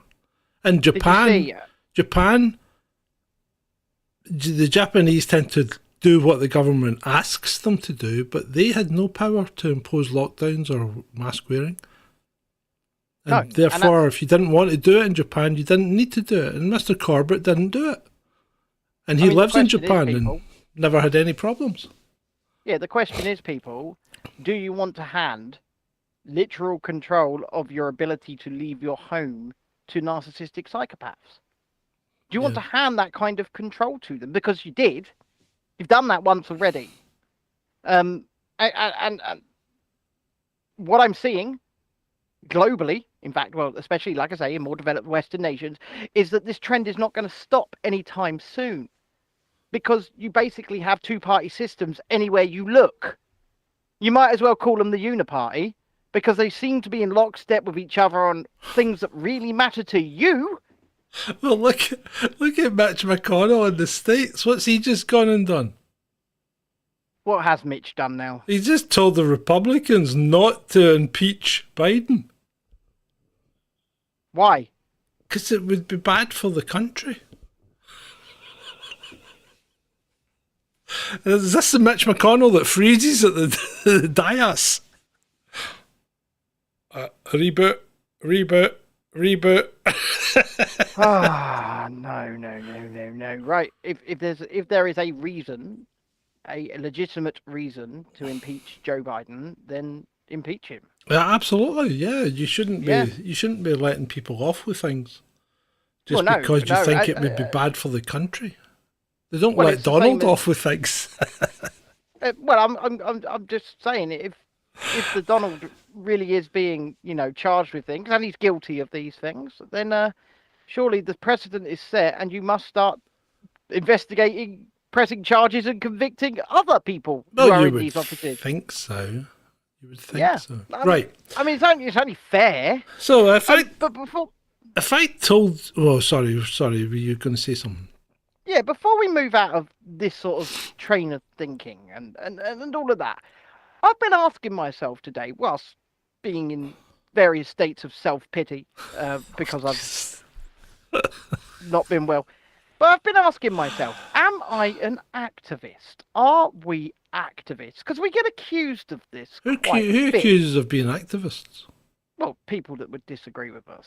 And Japan, the Japanese tend to do what the government asks them to do, but they had no power to impose lockdowns or mask wearing. And therefore, if you didn't want to do it in Japan, you didn't need to do it. And Mr. Corbett didn't do it. And he lives in Japan and never had any problems. Yeah, the question is, people, do you want to hand literal control of your ability to leave your home to narcissistic psychopaths? Do you want to hand that kind of control to them? Because you did. You've done that once already. And what I'm seeing globally, in fact, well, especially, like I say, in more developed Western nations, is that this trend is not going to stop anytime soon. because you basically have two-party systems anywhere you look. You might as well call them the uniparty, because they seem to be in lockstep with each other on things that really matter to you. Well, look at Mitch McConnell in the States. What's he just gone and done? What has Mitch done now? He just told the Republicans not to impeach Biden. Why? Because it would be bad for the country. Is this the Mitch McConnell that freezes at the dais? Reboot. No. Right. If there is a reason, a legitimate reason to impeach Joe Biden, then impeach him. Yeah, absolutely. Yeah, you shouldn't be letting people off with things just because you think it would be bad for the country. They don't let Donald off with things. Well, I'm just saying, if the Donald really is being, charged with things, and he's guilty of these things, then surely the precedent is set, and you must start investigating, pressing charges, and convicting other people who are in these offices. Think so. You would think so. Right. I mean, it's only fair. So but before. If I told, sorry, were you going to say something? Yeah, before we move out of this sort of train of thinking and all of that, I've been asking myself today, whilst being in various states of self-pity, because I've not been well, but I've been asking myself, am I an activist? Are we activists? Because we get accused of this. Who accuses of being activists? Well, people that would disagree with us,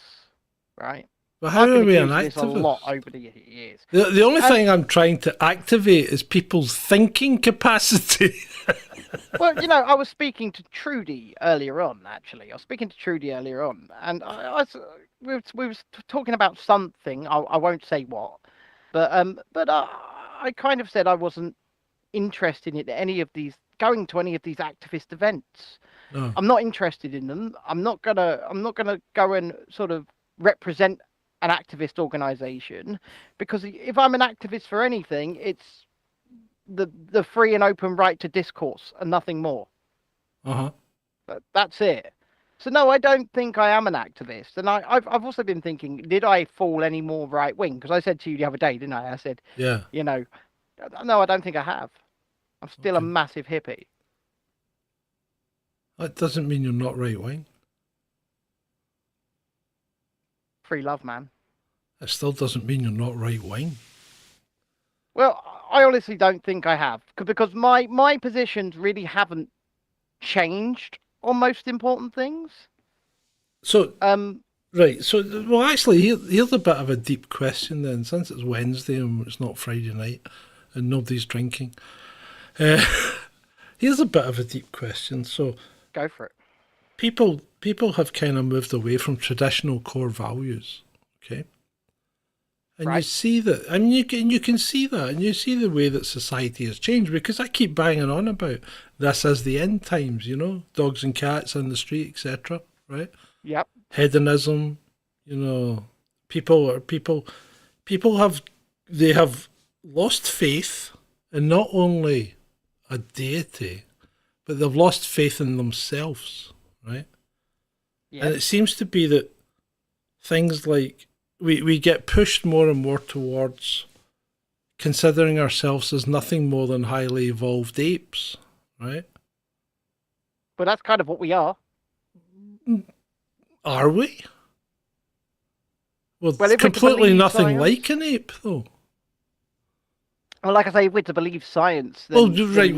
right? But how are we an activist? A lot over the years. The only thing I'm trying to activate is people's thinking capacity. Well, I was speaking to Trudy earlier on, actually. And we were talking about something. I won't say what, but I kind of said I wasn't interested in going to any of these activist events. No. I'm not interested in them. I'm not gonna go and sort of represent an activist organization, because if I'm an activist for anything, it's the free and open right to discourse and nothing more. That's it. So no, I don't think I am an activist. And I've also been thinking, did I fall any more right wing? Because I said to you the other day, didn't I? I said, yeah, no, I don't think I have. I'm still a massive hippie. That doesn't mean you're not right wing. Free love, man. It still doesn't mean you're not right wing. Well, I honestly don't think I have, because my positions really haven't changed on most important things. So, right. So, well, actually, here's a bit of a deep question then, since it's Wednesday and it's not Friday night and nobody's drinking. Here's a bit of a deep question. So, go for it. People have kind of moved away from traditional core values, okay? And right. You see that, I mean, you can see that, and you see the way that society has changed, because I keep banging on about this as the end times, dogs and cats on the street, etc., right? Yep. Hedonism, people have lost faith in not only a deity, but they've lost faith in themselves, right? Yep. And it seems to be that things like we get pushed more and more towards considering ourselves as nothing more than highly evolved apes, right? But that's kind of what we are. Are we? Well, it's completely nothing like an ape, though. Well, like I say, if we're to believe science, then... Well, right,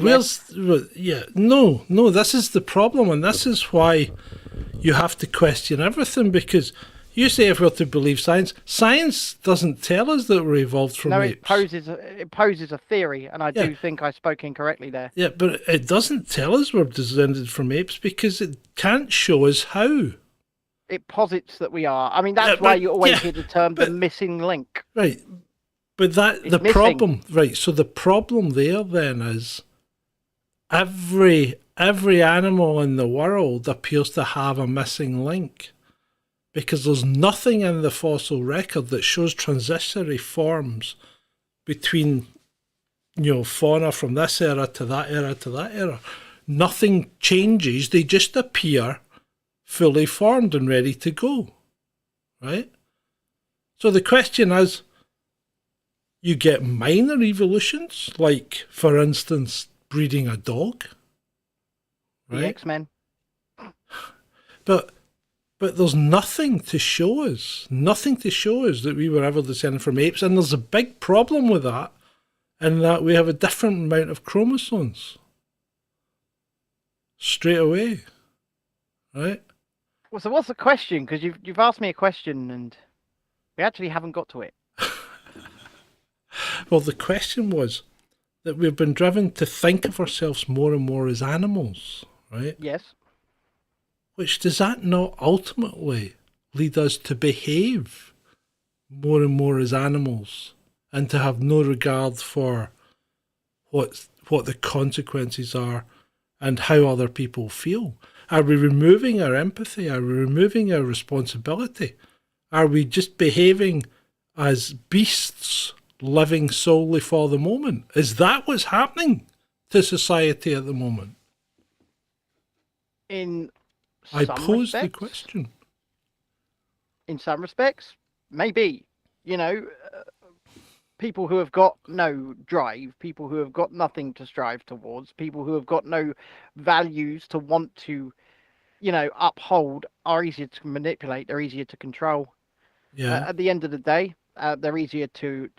No, this is the problem, and this is why you have to question everything, because you say if we're to believe science doesn't tell us that we're evolved from apes. No, it poses a theory, and I do think I spoke incorrectly there. Yeah, but it doesn't tell us we're descended from apes, because it can't show us how. It posits that we are. I mean, that's why you always hear the term the missing link. Right. But the problem, right, so the problem there then is every animal in the world appears to have a missing link, because there's nothing in the fossil record that shows transitionary forms between fauna from this era to that era to that era. Nothing changes. They just appear fully formed and ready to go, right? So the question is, you get minor evolutions, like, for instance, breeding a dog, right? The X-Men. But there's nothing to show us that we were ever descended from apes, and there's a big problem with that, in that we have a different amount of chromosomes straight away, right? Well, so what's the question? Because you've asked me a question and we actually haven't got to it. Well, the question was that we've been driven to think of ourselves more and more as animals, right? Yes. Which, does that not ultimately lead us to behave more and more as animals, and to have no regard for what the consequences are and how other people feel? Are we removing our empathy? Are we removing our responsibility? Are we just behaving as beasts, living solely for the moment? Is that what's happening to society at the moment? I posed the question. In some respects, maybe. People who have got no drive, people who have got nothing to strive towards, people who have got no values to want to, uphold, are easier to manipulate. They're easier to control. Yeah. At the end of the day, they're easier to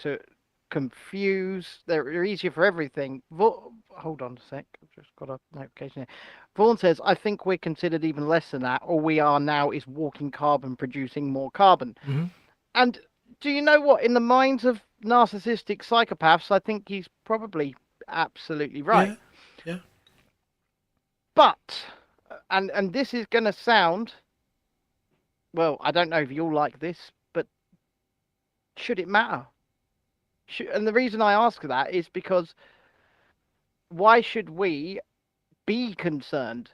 confuse. They're easier for everything. Hold on a sec. I've just got a notification here. Vaughan says, I think we're considered even less than that. All we are now is walking carbon, producing more carbon. Mm-hmm. And do you know what? In the minds of narcissistic psychopaths, I think he's probably absolutely right. Yeah. But, and this is going to sound, well, I don't know if you'll like this, but should it matter? And the reason I ask that is because why should we be concerned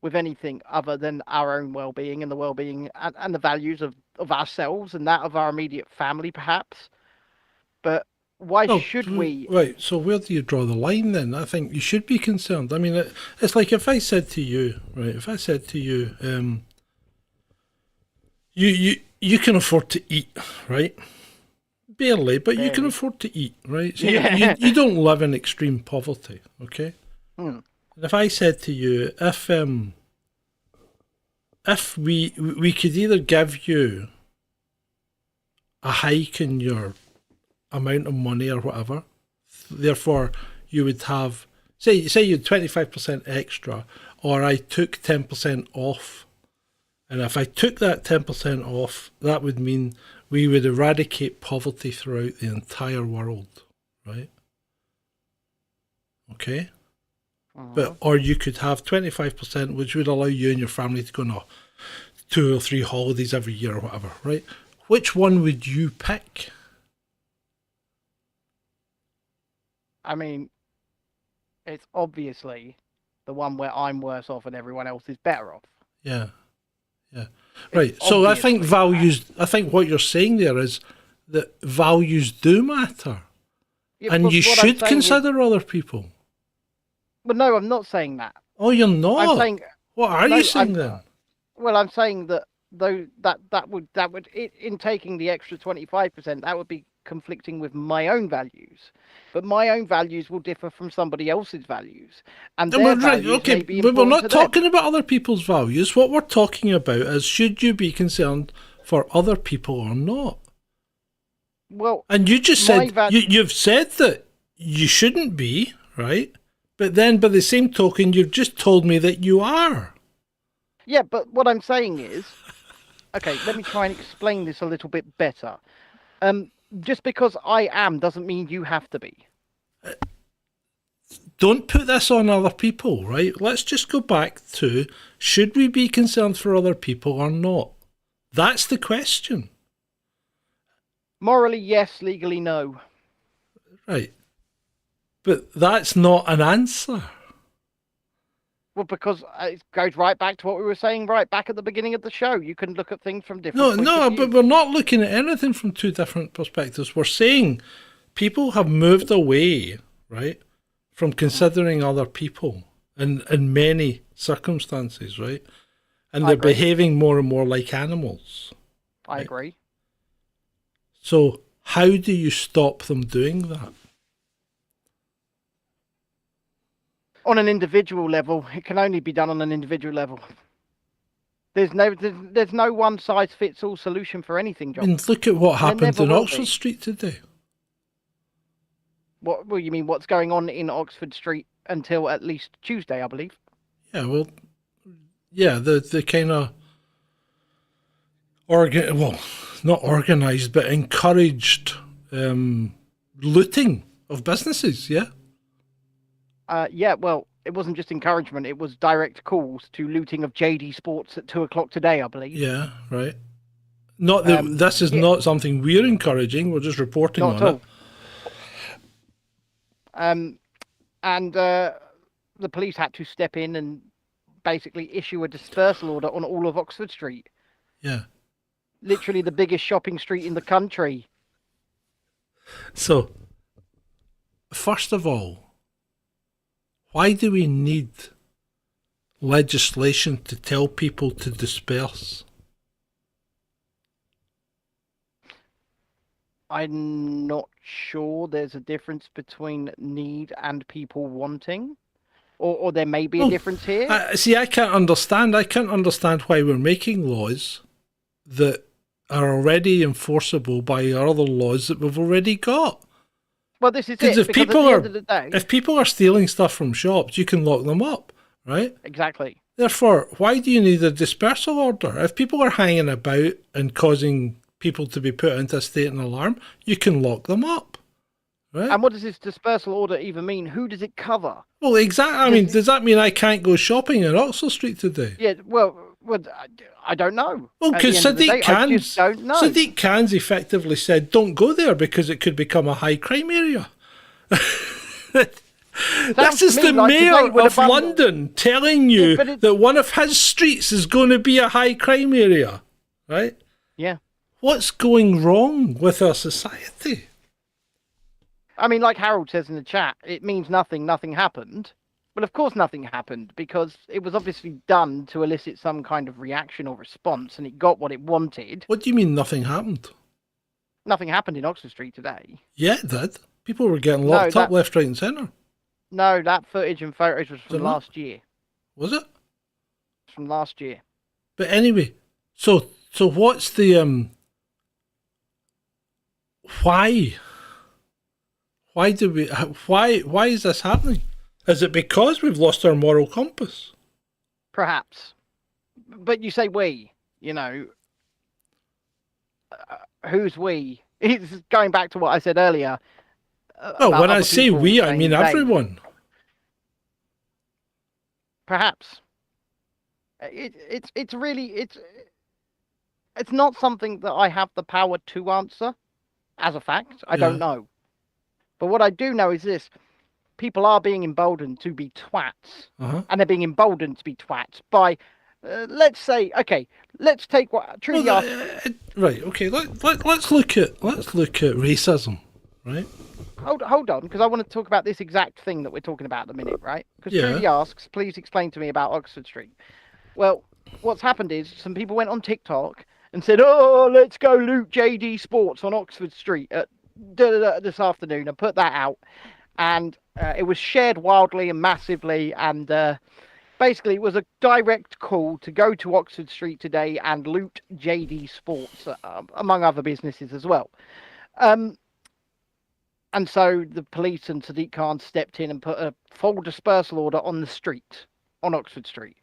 with anything other than our own well-being and the well-being and the values of ourselves and that of our immediate family, perhaps? But why should we? Right, so where do you draw the line then? I think you should be concerned. I mean, it's like if I said to you, you can afford to eat, right? Barely, but you can afford to eat, right? So you don't live in extreme poverty, okay? And if I said to you, if we could either give you a hike in your amount of money or whatever, therefore you would have, say you had 25% extra, or I took 10% off, and if I took that 10% off, that would mean we would eradicate poverty throughout the entire world, right? Okay? Or you could have 25%, which would allow you and your family to go on 2 or 3 holidays every year or whatever, right? Which one would you pick? I mean, it's obviously the one where I'm worse off and everyone else is better off. Yeah. Right. So I think what you're saying there is that values do matter. Yeah, and you should consider other people. But no, I'm not saying that. Oh, you're not? I'm saying, what are you saying then? Well, I'm saying that that would in taking the extra 25%, that would be conflicting with my own values. But my own values will differ from somebody else's values. And their values may be but we're important not to talking them. about other people's values. What we're talking about is, should you be concerned for other people or not? Well, and you just said you've said that you shouldn't be, right? But then, by the same token, you've just told me that you are. Yeah, but what I'm saying is, okay, let me try and explain this a little bit better. Just because I am doesn't mean you have to be. Don't put this on other people, right? Let's just go back to, should we be concerned for other people or not? That's the question. Morally, yes. Legally, no. Right. But that's not an answer. Well, because it goes right back to what we were saying right back at the beginning of the show. You can look at things from different points of view. But we're not looking at anything from 2 different perspectives. We're saying people have moved away, right? From considering other people in many circumstances, right? And I they're agree. behaving more and more like animals. I agree. So how do you stop them doing that? On an individual level, it can only be done on an individual level. There's no one size fits all solution for anything, I John. mean, look at what There happened never in will Oxford be. Street today. What? Well, you mean what's going on in Oxford Street until at least Tuesday, I believe. Yeah, well, yeah, the kind of not organised, but encouraged looting of businesses. Yeah. Yeah. Well, it wasn't just encouragement; it was direct calls to looting of JD Sports at 2 o'clock today, I believe. Yeah. Right. Not that this is not something we're encouraging. We're just reporting Not on it. And the police had to step in and basically issue a dispersal order on all of Oxford Street. Yeah. Literally the biggest shopping street in the country. So, first of all, why do we need legislation to tell people to disperse? I'm not sure there's a difference between need and people wanting. Or there may be a difference here. I can't understand. I can't understand why we're making laws that are already enforceable by other laws that we've already got. Well, this is it. Because Because at the end of the day, if people are stealing stuff from shops, you can lock them up, right? exactly. Therefore, why do you need a dispersal order? If people are hanging about and causing people to be put into a state of alarm, you can lock them up, right? And what does this dispersal order even mean? Who does it cover? Well, exactly. I mean, does that mean I can't go shopping in Oxford Street today? Yeah, well, I don't know. Well, At the because end of the day, I just Sadiq don't know. Sadiq Khan's effectively said, don't go there because it could become a high crime area. This is the mayor of London telling you that one of his streets is going to be a high crime area, right? Yeah. What's going wrong with our society? I mean, like Harold says in the chat, it means nothing happened. Well, of course nothing happened, because it was obviously done to elicit some kind of reaction or response, and it got what it wanted. What do you mean nothing happened? Nothing happened in Oxford Street today. Yeah, it did. People were getting locked up left, right and centre. No, that footage and photos was from last year. Was it? From last year. But anyway, so what's the why? Why do we? Why is this happening? Is it because we've lost our moral compass? Perhaps. But you say we, you know. Who's we? It's going back to what I said earlier. Well, when I say we, I mean everyone. Perhaps. It's really it's not something that I have the power to answer as a fact. I don't know. But what I do know is this: people are being emboldened to be twats, and they're being emboldened to be twats by, let's say, okay, let's take what truly right. Okay, let's look at racism, right? Hold on, because I want to talk about this exact thing that we're talking about at the minute, right? Because Trudy asks, please explain to me about Oxford Street. Well, what's happened is some people went on TikTok and said, oh, let's go loot JD Sports on Oxford Street at this afternoon, and put that out. And it was shared wildly and massively, and basically it was a direct call to go to Oxford Street today and loot JD Sports, among other businesses as well. And so the police and Sadiq Khan stepped in and put a full dispersal order on the street, on Oxford Street.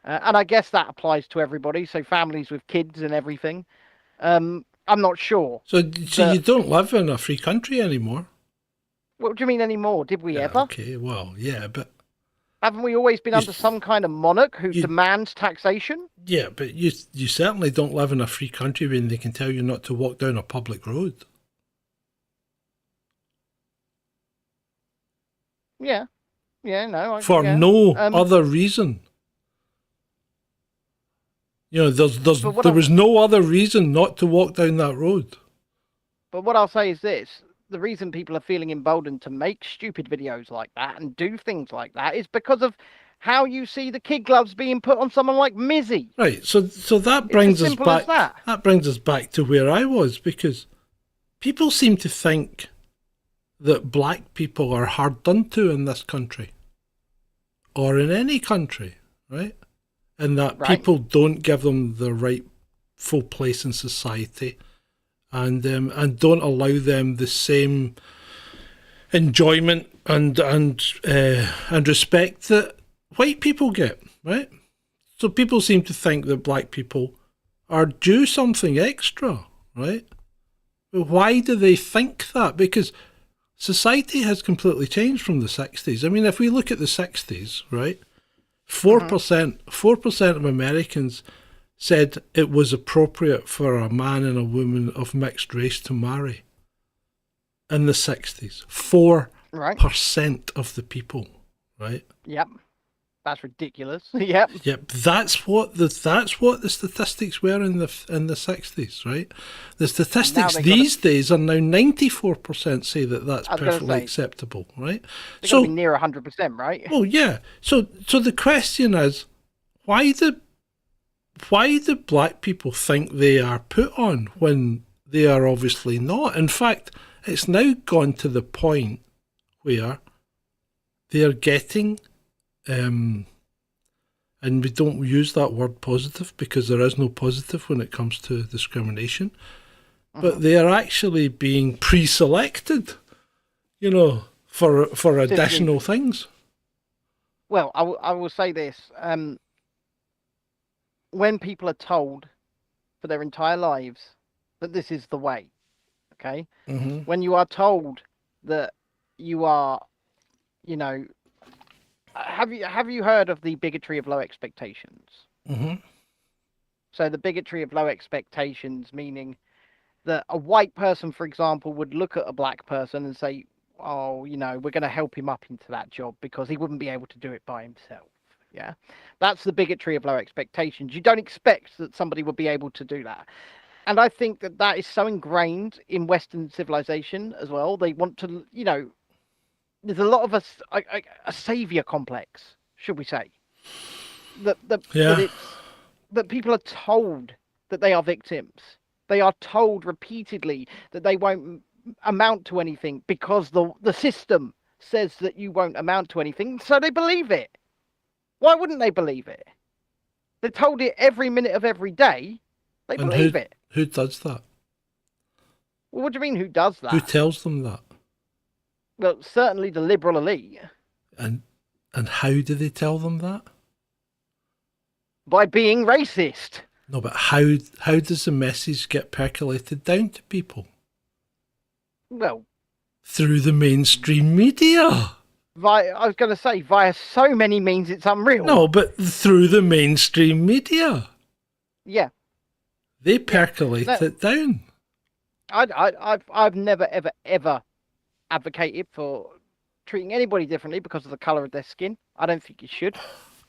And I guess that applies to everybody, so families with kids and everything. I'm not sure. So you don't live in a free country anymore? What do you mean anymore? Did we ever? Okay, well, yeah, but... Haven't we always been under some kind of monarch who demands taxation? Yeah, but you certainly don't live in a free country when they can tell you not to walk down a public road. Yeah. Yeah, no. For no other reason. You know, there was no other reason not to walk down that road. But what I'll say is this. the reason people are feeling emboldened to make stupid videos like that and do things like that is because of how you see the kid gloves being put on someone like Mizzy. Right. So that It's brings as us simple as back. That brings us back to where I was, because people seem to think that black people are hard done to in this country, or in any country, right? And that people don't give them the rightful place in society, and don't allow them the same enjoyment and respect that white people get, right? So people seem to think that black people are due something extra, right? But why do they think that? Because society has completely changed from the 60s. I mean, if we look at the 60s, right, 4% of Americans said it was appropriate for a man and a woman of mixed race to marry. In the 60s, 4% of the people, right? Yep. That's ridiculous. Yep. Yep. That's what the statistics were in the 60s, right? The statistics these days are now 94% say that that's perfectly acceptable, right? So be near 100%, right? Oh yeah. So the question is, why do black people think they are put on when they are obviously not? In fact, it's now gone to the point where they're getting, and we don't use that word positive because there is no positive when it comes to discrimination, but they are actually being pre-selected, for additional things. Well, I will say this. When people are told for their entire lives that this is the way, okay? When you are told that you are, have you heard of the bigotry of low expectations? So the bigotry of low expectations, meaning that a white person, for example, would look at a black person and say, oh, we're going to help him up into that job because he wouldn't be able to do it by himself. Yeah, that's the bigotry of low expectations. You don't expect that somebody would be able to do that. And I think that is so ingrained in Western civilization as well. They want to, there's a lot of a savior complex, should we say? That people are told that they are victims. They are told repeatedly that they won't amount to anything because the system says that you won't amount to anything, so they believe it. Why wouldn't they believe it? They're told it every minute of every day. They believe it. Who does that? Well, what do you mean, who does that? Who tells them that? Well, certainly the liberal elite. And how do they tell them that? By being racist. No, but how does the message get percolated down to people? Well, through the mainstream media. I was going to say, via so many means it's unreal. No, but through the mainstream media. Yeah. They percolate it down. I've never, ever advocated for treating anybody differently because of the colour of their skin. I don't think you should.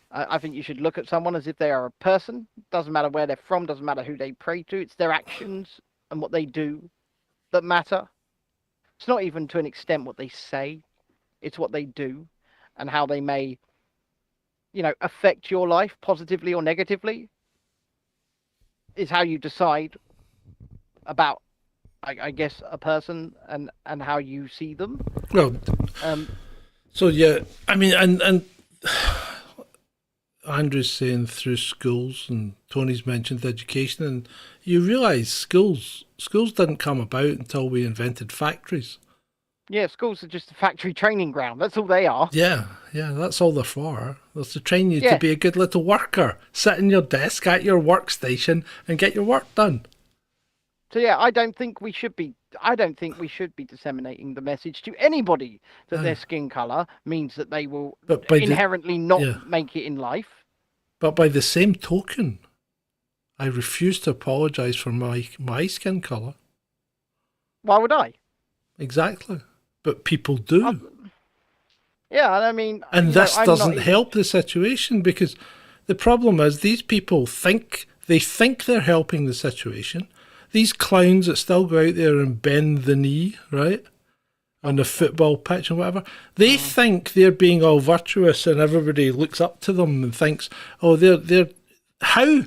I think you should look at someone as if they are a person. Doesn't matter where they're from, doesn't matter who they pray to. It's their actions and what they do that matter. It's not even to an extent what they say. It's what they do and how they may, affect your life positively or negatively is how you decide about, I guess, a person and how you see them. Well, so yeah, I mean, and Andrew's saying through schools, and Tony's mentioned education, and you realise schools didn't come about until we invented factories. Yeah, schools are just a factory training ground. That's all they are. Yeah, that's all they're for. That's to train you to be a good little worker. Sit in your desk at your workstation and get your work done. So yeah, I don't think we should be disseminating the message to anybody that their skin colour means that they will inherently not make it in life. But by the same token, I refuse to apologise for my skin colour. Why would I? Exactly. But people do. I mean... And this doesn't help the situation, because the problem is these people think they're helping the situation. These clowns that still go out there and bend the knee, right? on the football pitch and whatever. They think they're being all virtuous and everybody looks up to them and thinks, oh, they're how,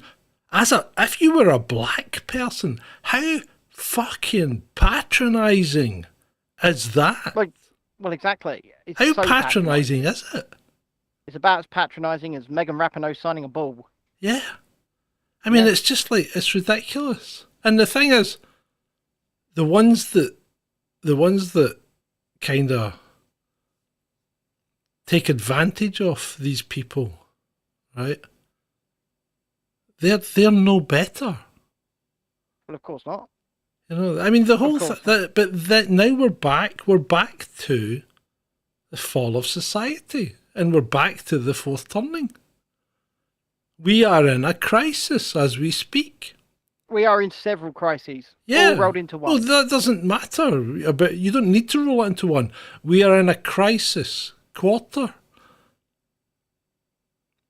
if you were a black person, how fucking patronising is that? Well, exactly. It's How so patronising is it? It's about as patronising as Megan Rapinoe signing a ball. Yeah. I mean, it's just like, it's ridiculous. And the thing is, the ones that kind of take advantage of these people, right? They're no better. Well, of course not. You know, I mean, the whole now we're back to the fall of society, and we're back to the fourth turning. We are in a crisis as we speak. We are in several crises, Yeah, all rolled into one. Well, that doesn't matter. But you don't need to roll it into one. We are in a crisis quarter.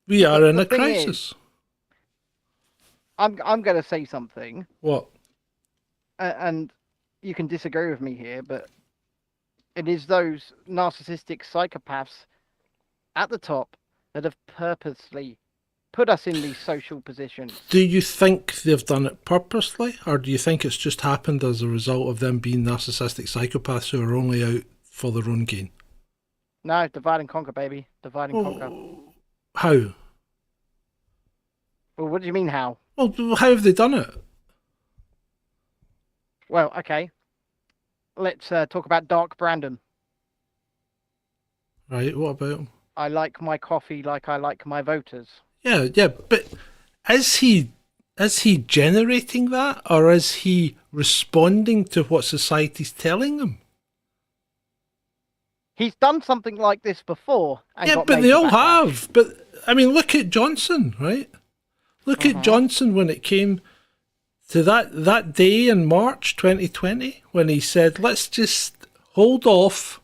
We are in a crisis. I'm going to say something. What? And you can disagree with me here, but it is those narcissistic psychopaths at the top that have purposely put us in these social positions. Do you think they've done it purposely, or do you think it's just happened as a result of them being narcissistic psychopaths who are only out for their own gain? No, divide and conquer, baby. Divide and conquer. How? Well, what do you mean, how? Well, how have they done it? Well, okay. Let's talk about Dark Brandon. Right, what about him? I like my coffee like I like my voters. Yeah, but is he generating that, or is he responding to what society's telling him? He's done something like this before. And Yeah, got but major they all backlash. have. But I mean, look at Johnson, right? Look at Johnson when it came to that day in March 2020 when he said, let's just hold off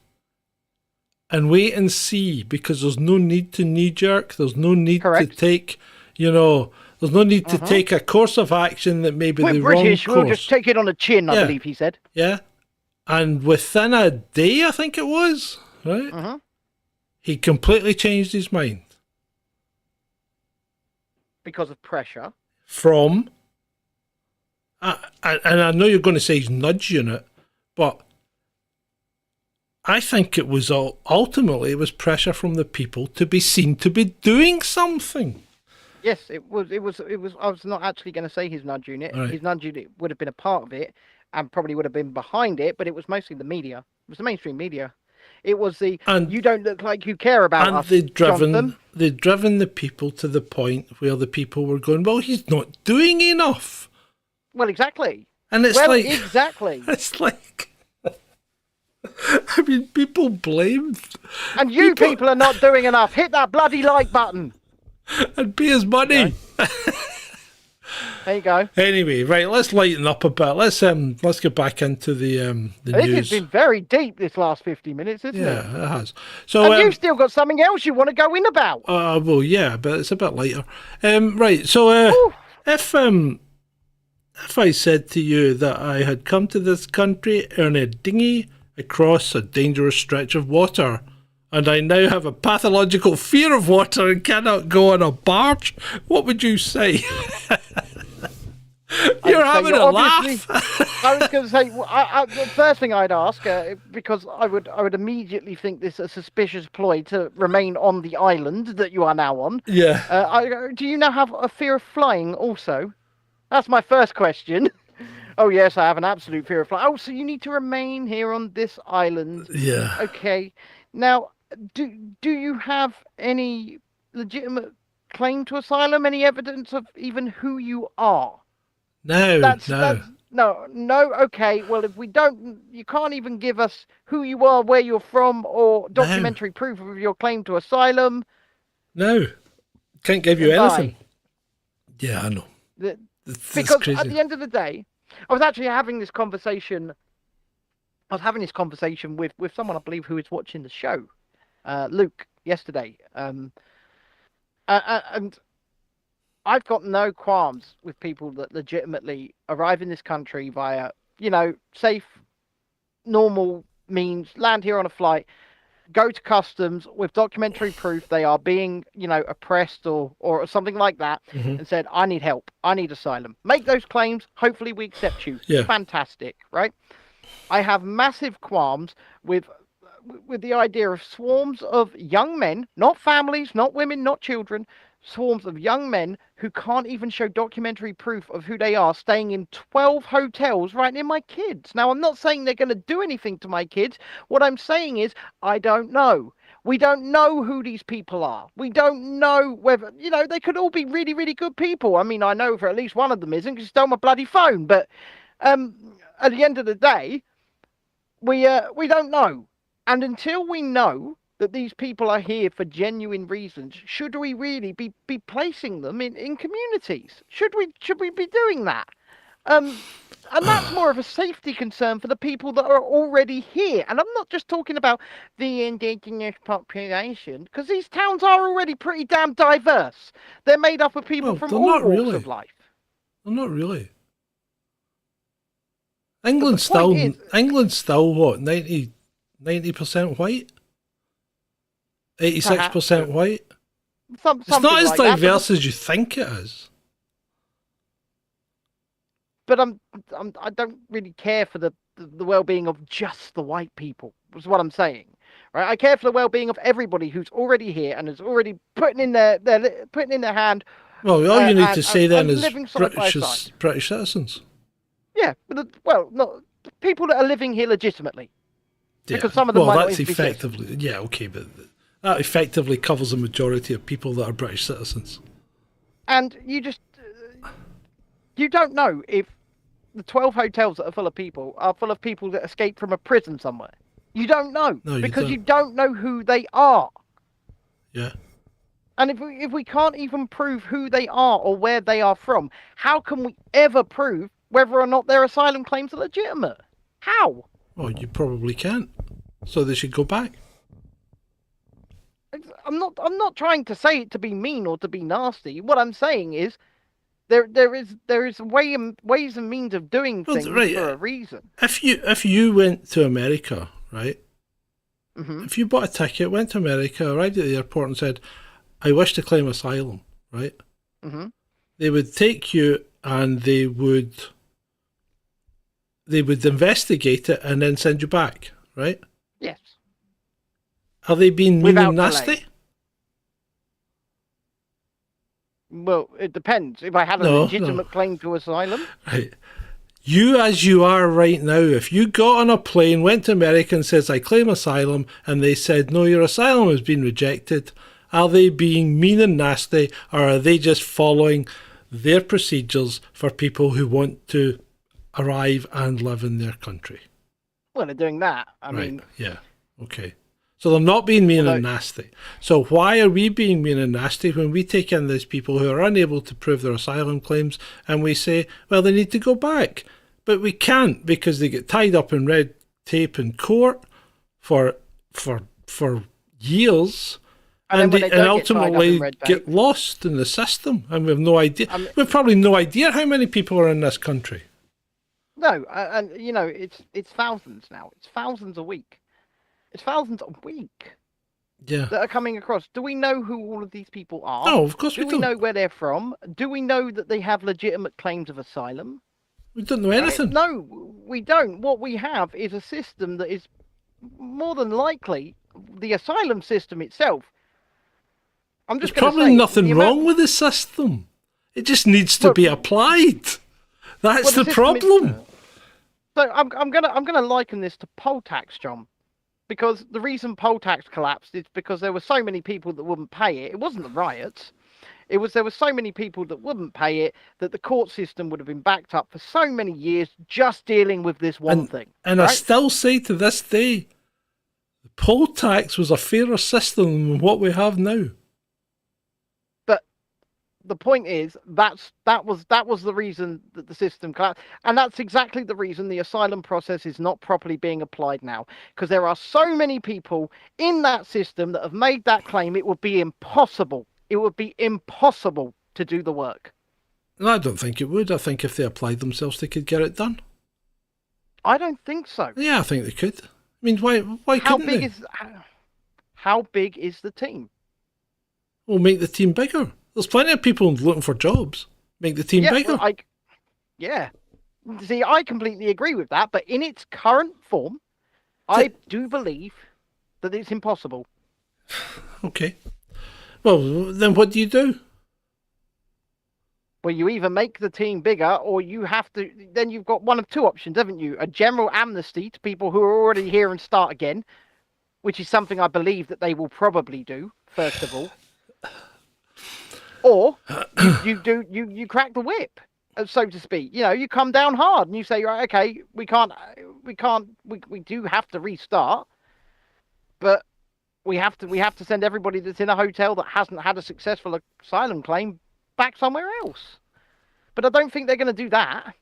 and wait and see, because there's no need to knee-jerk. There's no need to take, there's no need to take a course of action that may be We're the British, wrong course. we'll just take it on the chin, I believe he said. Yeah. And within a day, I think it was, right? He completely changed his mind. Because of pressure. From, and I know you're going to say he's nudging it, but I think it was ultimately it was pressure from the people to be seen to be doing something. Yes, it was. I was not actually going to say his nudge unit. Right. His nudge unit would have been a part of it, and probably would have been behind it. But it was mostly the media. It was the mainstream media. It was you don't look like you care about us. And they'd driven the people to the point where the people were going, well, he's not doing enough. Well, exactly. And it's exactly. It's like, I mean, people blamed. And you people are not doing enough. Hit that bloody like button. And pay his money. There you go. Anyway, right, let's lighten up a bit. Let's get back into the This news. has been very deep this last 50 minutes, isn't it? Yeah, it has. So and you've still got something else you want to go in about. Well, yeah, but it's a bit later. Right, so if I said to you that I had come to this country in a dinghy across a dangerous stretch of water, and I now have a pathological fear of water and cannot go on a barge, what would you say? You're having a laugh. I was going to say, the first thing I'd ask, because I would immediately think this a suspicious ploy to remain on the island that you are now on. Yeah. Do you now have a fear of flying also? That's my first question. Oh, yes, I have an absolute fear of flying. Oh, so you need to remain here on this island. Yeah. Okay. Now, do you have any legitimate claim to asylum? Any evidence of even who you are? No. No. Okay. Well, if we don't, you can't even give us who you are, where you're from, or documentary proof of your claim to asylum. No. Can't give you anything. Yeah, I know. Because crazy. at the end of the day, I was actually having this conversation. I was having this conversation with someone I believe who is watching the show, Luke, yesterday. And I've got no qualms with people that legitimately arrive in this country via, safe, normal, means land here on a flight, go to customs with documentary proof they are being, oppressed or something like that, and said, I need help, I need asylum. Make those claims. Hopefully we accept you. Yeah. Fantastic, right? I have massive qualms with the idea of swarms of young men, not families, not women, not children, swarms of young men who can't even show documentary proof of who they are, staying in 12 hotels right near my kids. Now, I'm not saying they're going to do anything to my kids. What I'm saying is, I don't know. We don't know who these people are. We don't know whether, they could all be really, really good people. I mean, I know for at least one of them isn't, because he stole my bloody phone. But at the end of the day, we don't know. And until we know that these people are here for genuine reasons, should we really be placing them in communities? Should we be doing that? And that's more of a safety concern for the people that are already here. And I'm not just talking about the indigenous population, because these towns are already pretty damn diverse. They're made up of people from all walks of life. They're not really. England's still what, 90% white? 86% white? It's not as diverse as you think it is. But I don't really care for the well-being of just the white people, is what I'm saying. Right? I care for the well-being of everybody who's already here and is already putting in their hand. Well, all you need to say then is British citizens. Yeah, but not people that are living here legitimately. Yeah. Because some of them might that's effectively, yeah, okay, but that effectively covers the majority of people that are British citizens. And you don't know if the 12 hotels that are full of people are full of people that escaped from a prison somewhere. You don't know, because you don't know who they are. Yeah. And if we can't even prove who they are or where they are from, how can we ever prove whether or not their asylum claims are legitimate? How? Well, you probably can't. So they should go back. I'm not trying to say it to be mean or to be nasty. What I'm saying is there is ways and means of doing things for a reason. If you went to America, right? Mm-hmm. If you bought a ticket, went to America, arrived at the airport and said, I wish to claim asylum, right? Mm-hmm. They would take you and they would investigate it and then send you back, right? Yes. Are they being mean and nasty? Delay. Well, it depends. If I had a legitimate claim to asylum. Right. You as you are right now, if you got on a plane, went to America and says, I claim asylum, and they said, no, your asylum has been rejected, are they being mean and nasty, or are they just following their procedures for people who want to arrive and live in their country? Well, they're doing that. I mean... Yeah, okay. So they're not being mean and nasty. So why are we being mean and nasty when we take in these people who are unable to prove their asylum claims and we say, well, they need to go back? But we can't, because they get tied up in red tape in court for years, and ultimately get lost in the system, and we have no idea. We've probably no idea how many people are in this country. No, and it's thousands now. It's thousands a week. It's thousands a week. Yeah. That are coming across. Do we know who all of these people are? No, of course we don't. Do we know where they're from? Do we know that they have legitimate claims of asylum? We don't know anything. No, we don't. What we have is a system that is more than likely the asylum system itself. There's probably nothing wrong with the system. It just needs to be applied. That's the problem. So I'm gonna liken this to poll tax, John. Because the reason poll tax collapsed is because there were so many people that wouldn't pay it. It wasn't the riots. There were so many people that wouldn't pay it that the court system would have been backed up for so many years just dealing with this one thing. And right? I still say to this day, the poll tax was a fairer system than what we have now. But the point is that was the reason that the system collapsed, and that's exactly the reason the asylum process is not properly being applied now, because there are so many people in that system that have made that claim. It would be impossible. It would be impossible to do the work. No, I don't think it would. I think if they applied themselves, they could get it done. I don't think so. Yeah, I think they could. mean, why How couldn't big they? is how big is the team? We'll make the team bigger. There's plenty of people looking for jobs. Make the team bigger. Yeah. See, I completely agree with that, but in its current form, I do believe that it's impossible. Okay. Well, then what do? Well, you either make the team bigger, or you have to. Then you've got one of two options, haven't you? A general amnesty to people who are already here and start again, which is something I believe that they will probably do. First of all, or you crack the whip, so to speak. You know, you come down hard and you say, right, okay, we do have to restart, but we have to send everybody that's in a hotel that hasn't had a successful asylum claim back somewhere else. But I don't think they're going to do that.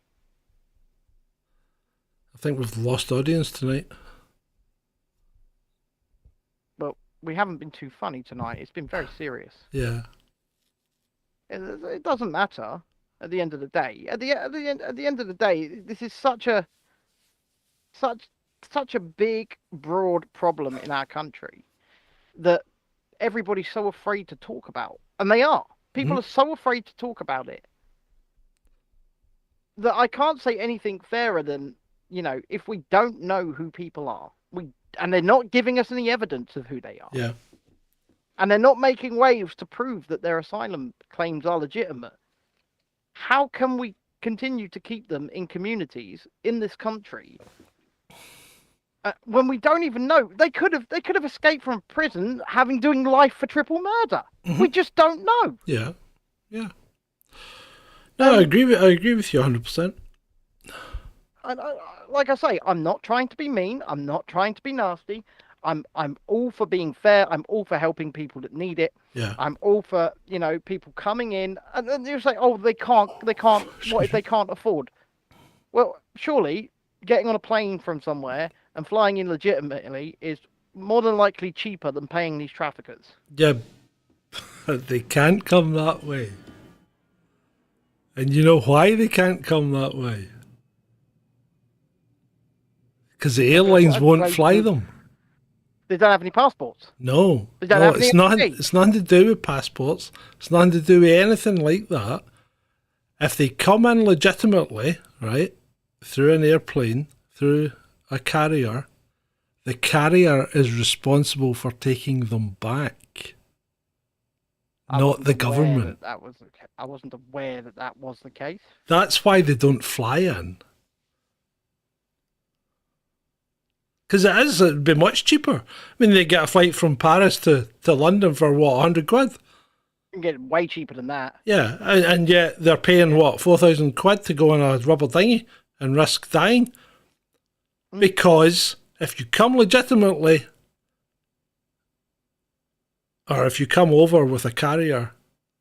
I think we've lost audience tonight. Well, we haven't been too funny tonight. It's been very serious. Yeah. It doesn't matter at the end of the day. At the end of the day, this is such a big, broad problem in our country that everybody's so afraid to talk about, and they are. People are so afraid to talk about it that I can't say anything fairer than, you know, if we don't know who people are, and they're not giving us any evidence of who they are. Yeah. And they're not making waves to prove that their asylum claims are legitimate. How can we continue to keep them in communities in this country when we don't even know? They could have escaped from prison doing life for triple murder. We just don't know. Yeah. Yeah. No, I agree with you 100%. Like I say, I'm not trying to be mean. I'm not trying to be nasty. I'm all for being fair. I'm all for helping people that need it. Yeah. I'm all for, you know, people coming in and then you say, oh, they can't. What if they can't afford? Well, surely getting on a plane from somewhere and flying in legitimately is more than likely cheaper than paying these traffickers. Yeah, but they can't come that way. And you know why they can't come that way? Because the airlines won't fly them. They don't have any passports. No, They don't have any it's nothing to do with passports. It's nothing to do with anything like that. If they come in legitimately, right, through an airplane, through a carrier, the carrier is responsible for taking them back, not the government. I wasn't aware that was the case. That's why they don't fly in. Because it'd be much cheaper. I mean, they get a flight from Paris to London for what, 100 quid? You can get it way cheaper than that. Yeah, and yet they're paying what, 4,000 quid to go on a rubber dinghy and risk dying? Because if you come legitimately, or if you come over with a carrier,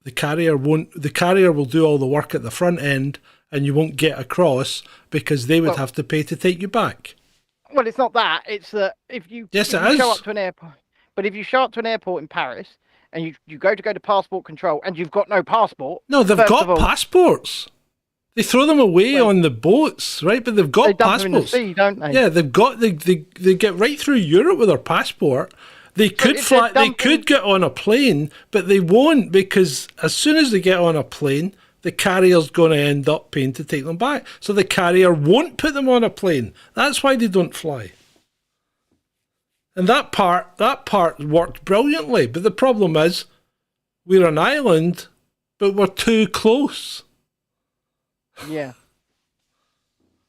the carrier will do all the work at the front end and you won't get across because they would have to pay to take you back. Well, it's not that. It's that if you show up to an airport, but if you show up to an airport in Paris and you go to passport control and you've got no passport. No, they've got passports. They throw them away on the boats, right? But they've got passports. They dump them in the sea, don't they? Yeah, they've got. They get right through Europe with their passport. They could fly. They could get on a plane, but they won't because as soon as they get on a plane, the carrier's going to end up paying to take them back. So the carrier won't put them on a plane. That's why they don't fly. And that part worked brilliantly. But the problem is, we're an island, but we're too close. Yeah.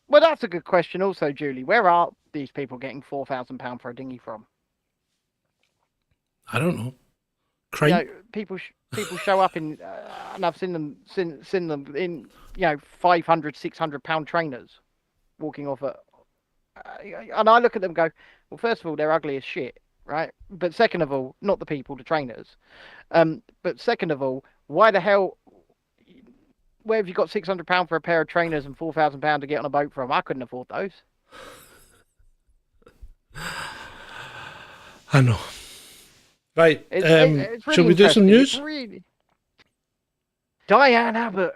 Well, that's a good question also, Julie. Where are these people getting £4,000 for a dinghy from? I don't know. Crime? You know, people show up in, and I've seen them in, you know, 500, 600 pound trainers walking off and I look at them and go, well, first of all, they're ugly as shit, right? But second of all, not the people, the trainers. But second of all, why the hell, where have you got £600 for a pair of trainers and £4,000 to get on a boat from? I couldn't afford those. I know. Right. It's really shall we do some news? Diane Abbott.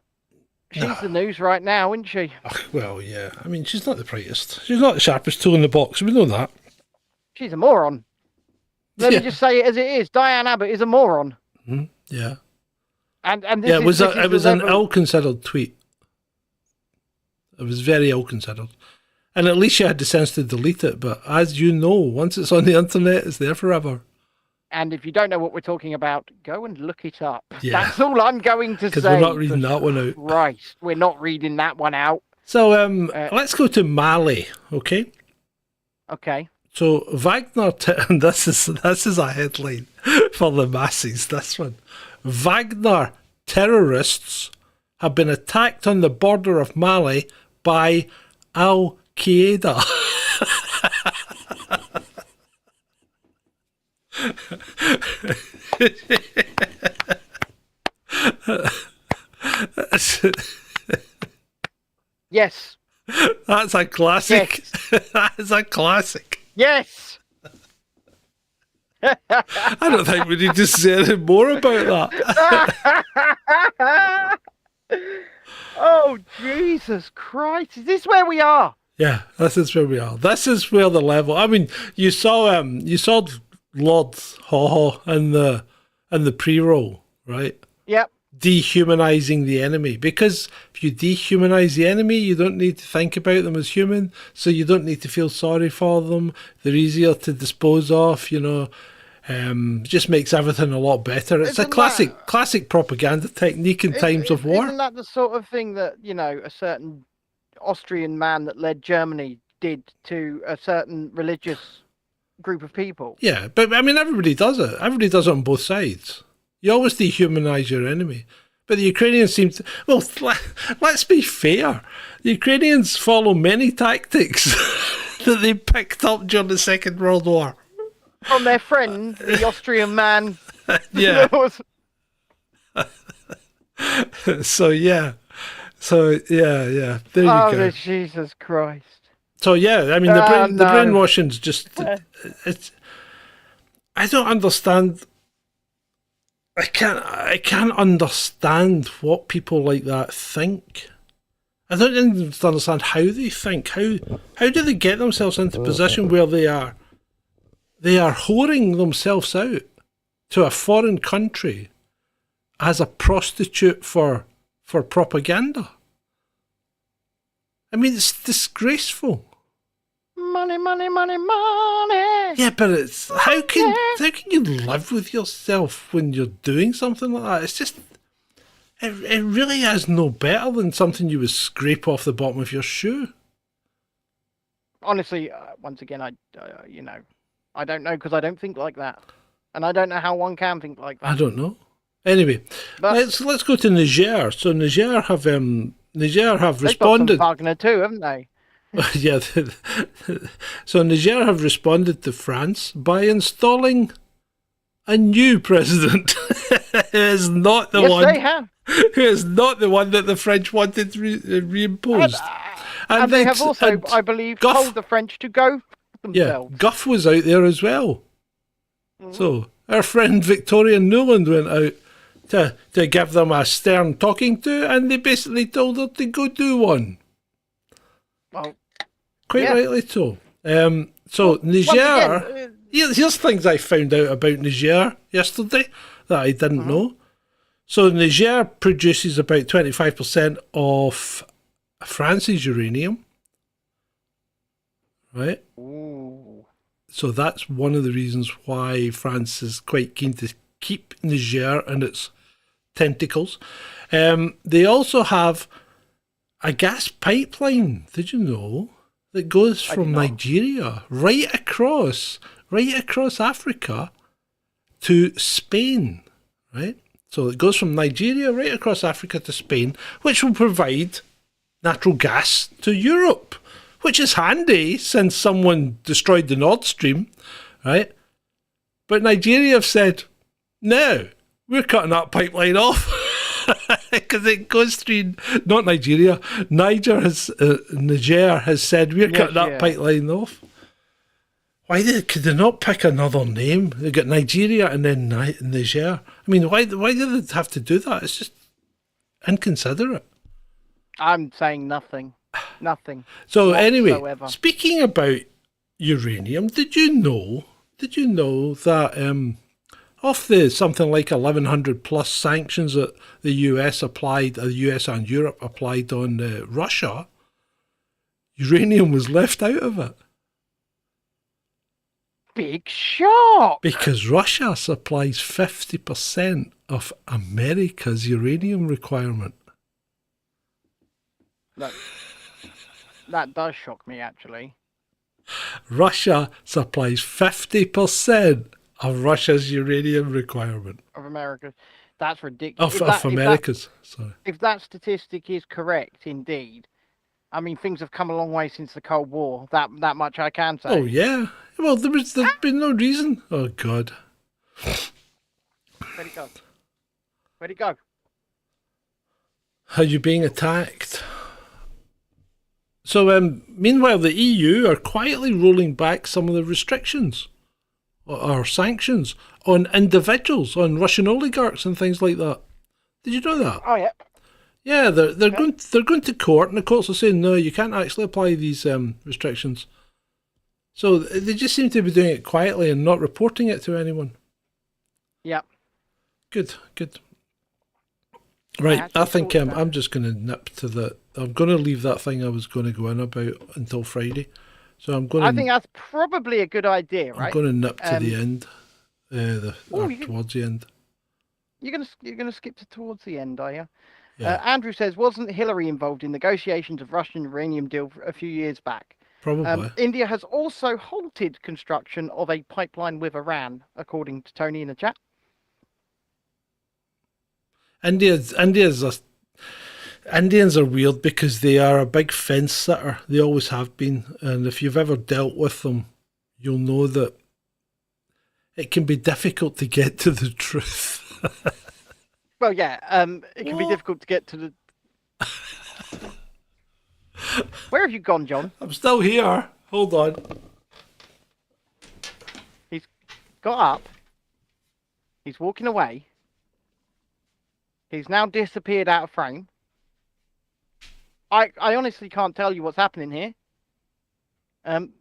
She's the news right now, isn't she? Well, yeah. I mean, she's not the brightest. She's not the sharpest tool in the box. We know that. She's a moron. Let me just say it as it is. Diane Abbott is a moron. Yeah. And this Yeah, is, it was an ill-considered tweet. It was very ill-considered. And at least you had the sense to delete it. But as you know, once it's on the internet, it's there forever. And if you don't know what we're talking about, go and look it up. Yeah. That's all I'm going to say. Because we're not reading that one out. Right, we're not reading that one out. So let's go to Mali, okay? Okay. So Wagner, and this is a headline for the masses, this one. Wagner terrorists have been attacked on the border of Mali by Al-Qaeda. Yes. That's a classic. Yes. That is a classic. Yes. I don't think we need to say anything more about that. Oh, Jesus Christ. Is this where we are? Yeah, this is where we are. This is where the level. I mean, you saw Lord Haw in the pre-roll, right? Yep. Dehumanizing the enemy, because if you dehumanize the enemy, you don't need to think about them as human, so you don't need to feel sorry for them. They're easier to dispose of, you know. Just makes everything a lot better. It's a classic propaganda technique in times of war. Isn't that the sort of thing that, you know, a certain Austrian man that led Germany did to a certain religious group of people? Yeah, but I mean, everybody does it. Everybody does it on both sides. You always dehumanize your enemy. But the Ukrainians seem to... Well, let's be fair. The Ukrainians follow many tactics that they picked up during the Second World War. From their friend, the Austrian man. Yeah. So, yeah. There you go. Jesus Christ. So, yeah, I mean, the brainwashing's just... I don't understand... I can't understand what people like that think. I don't even understand how they think. How do they get themselves into a position where they are whoring themselves out to a foreign country as a prostitute for propaganda? I mean, it's disgraceful. Money, money, money, money. Yeah, but it's how can you live with yourself when you're doing something like that? It's just it really is no better than something you would scrape off the bottom of your shoe. Honestly, once again, I don't know, because I don't think like that, and I don't know how one can think like that. I don't know. Anyway, let's go to Niger. So Niger have responded. They've got some Wagner too, haven't they? Yeah. So Niger have responded to France by installing a new president who is not the one. Yes, they have. Who is not the one that the French wanted reimposed. And they have also, I believe, told the French to go themselves. Yeah, Guff was out there as well. Mm-hmm. So our friend Victoria Nuland went out to give them a stern talking to, and they basically told her to go do one. Well, quite rightly so. So Niger, here's things I found out about Niger yesterday that I didn't know. So Niger produces about 25% of France's uranium, right? Ooh. So that's one of the reasons why France is quite keen to keep Niger and its tentacles. They also have a gas pipeline, did you know, that goes from Nigeria right across Africa to Spain, right? So it goes from Nigeria right across Africa to Spain, which will provide natural gas to Europe, which is handy since someone destroyed the Nord Stream, right? But Nigeria have said, no, we're cutting that pipeline off. Because it goes through, not Nigeria. Niger has said we're cutting that pipeline off. Could they not pick another name? They got Nigeria and then Niger. I mean, why do they have to do that? It's just inconsiderate. I'm saying nothing. So whatsoever. Anyway, speaking about uranium. Did you know that of the something like 1,100 plus sanctions that the US applied, the US and Europe applied on Russia, uranium was left out of it? Big shock! Because Russia supplies 50% of America's uranium requirement. That does shock me, actually. Russia supplies 50% of Russia's uranium requirement. Of America. That's ridiculous. Of America's, sorry. If that statistic is correct, indeed, I mean, things have come a long way since the Cold War. That much I can say. Oh, yeah. Well, there's been no reason. Oh, God. Where'd it go? Where'd it go? Are you being attacked? So, meanwhile, the EU are quietly rolling back some of the restrictions or sanctions on individuals, on Russian oligarchs and things like that. Did you know that? Oh, yeah. Yeah, they're going to court, and the courts are saying no, you can't actually apply these restrictions. So they just seem to be doing it quietly and not reporting it to anyone. Yeah. Good. Right, I think I'm just going to nip to the. I'm going to leave that thing I was going to go in about until Friday. So I'm going. I think that's probably a good idea, right? I'm going to nip to the end, towards the end. You're gonna skip towards the end, are you? Yeah. Andrew says, wasn't Hillary involved in negotiations of Russian uranium deal a few years back? Probably. India has also halted construction of a pipeline with Iran, according to Tony in the chat. Indians are weird because they are a big fence sitter. They always have been. And if you've ever dealt with them, you'll know that it can be difficult to get to the truth. Well, yeah, it can be difficult to get to the... Where have you gone, John? I'm still here. Hold on. He's got up. He's walking away. He's now disappeared out of frame. I honestly can't tell you what's happening here.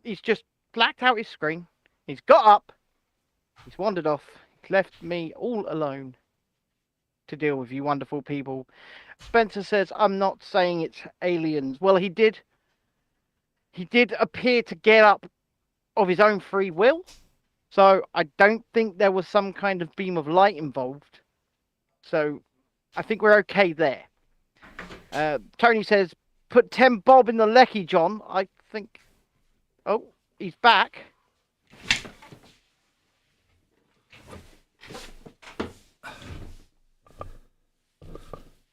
He's just blacked out his screen. He's got up. He's wandered off. He's left me all alone to deal with you wonderful people. Spencer says, I'm not saying it's aliens. Well, he did appear to get up of his own free will. So I don't think there was some kind of beam of light involved. So I think we're okay there. Tony says, put 10 bob in the lecky, John. I think... Oh, he's back.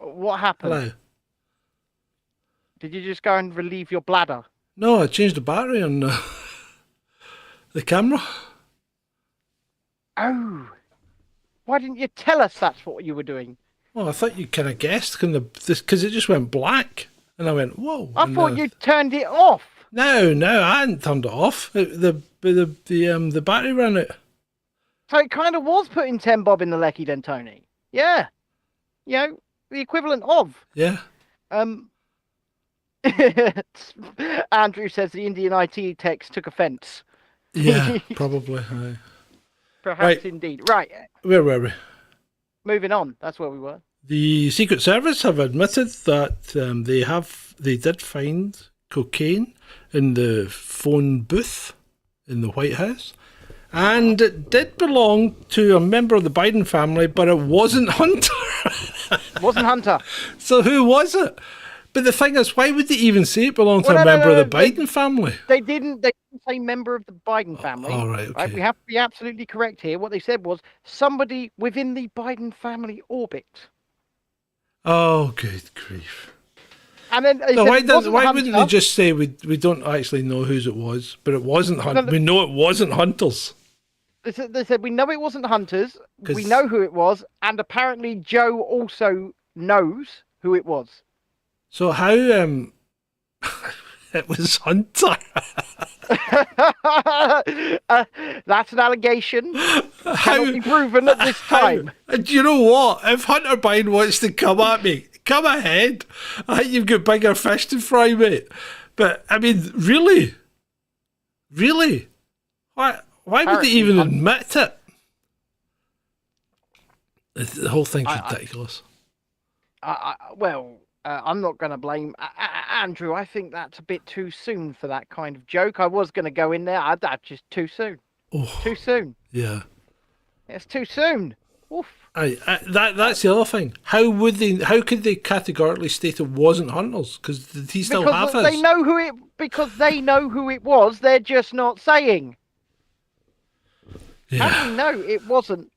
What happened? Hello. Did you just go and relieve your bladder? No, I changed the battery on the camera. Oh. Why didn't you tell us that's what you were doing? Well, I thought you kind of guessed because it just went black. And I went, whoa. I thought you turned it off. No, I hadn't turned it off. The battery ran out. So it kind of was putting 10 bob in the lecky then, Tony. Yeah. You know, the equivalent of. Yeah. Andrew says the Indian IT techs took offence. Yeah, probably. Perhaps right. Indeed. Right. Where were we? Moving on. That's where we were. The Secret Service have admitted that they did find cocaine in the phone booth in the White House. And it did belong to a member of the Biden family, but it wasn't Hunter. It wasn't Hunter. So who was it? But the thing is, why would they even say it belonged to a member of the Biden family? They didn't say member of the Biden family. All right, okay. Right? We have to be absolutely correct here. What they said was somebody within the Biden family orbit. Oh, good grief. And then so why wouldn't they just say we don't actually know whose it was, but it wasn't Hunter? We know it wasn't Hunter's. They said we know it wasn't Hunter's. We know who it was, and apparently Joe also knows who it was. So how it was Hunter? That's an allegation. Cannot be proven at this time. And you know what? If Hunter Biden wants to come at me, come ahead. I think you've got bigger fish to fry, mate. But I mean, really, Really? Why would they Apparently, even admit it? The whole thing's ridiculous. I'm not going to blame Andrew. I think that's a bit too soon for that kind of joke. I was going to go in there. That's just too soon. Oh, Too soon. yeah. It's too soon. Oof. That's the other thing. How could they categorically state it wasn't Hunter's? Because he still have his. Because they know who it was. They're just not saying. Yeah. How do you know it wasn't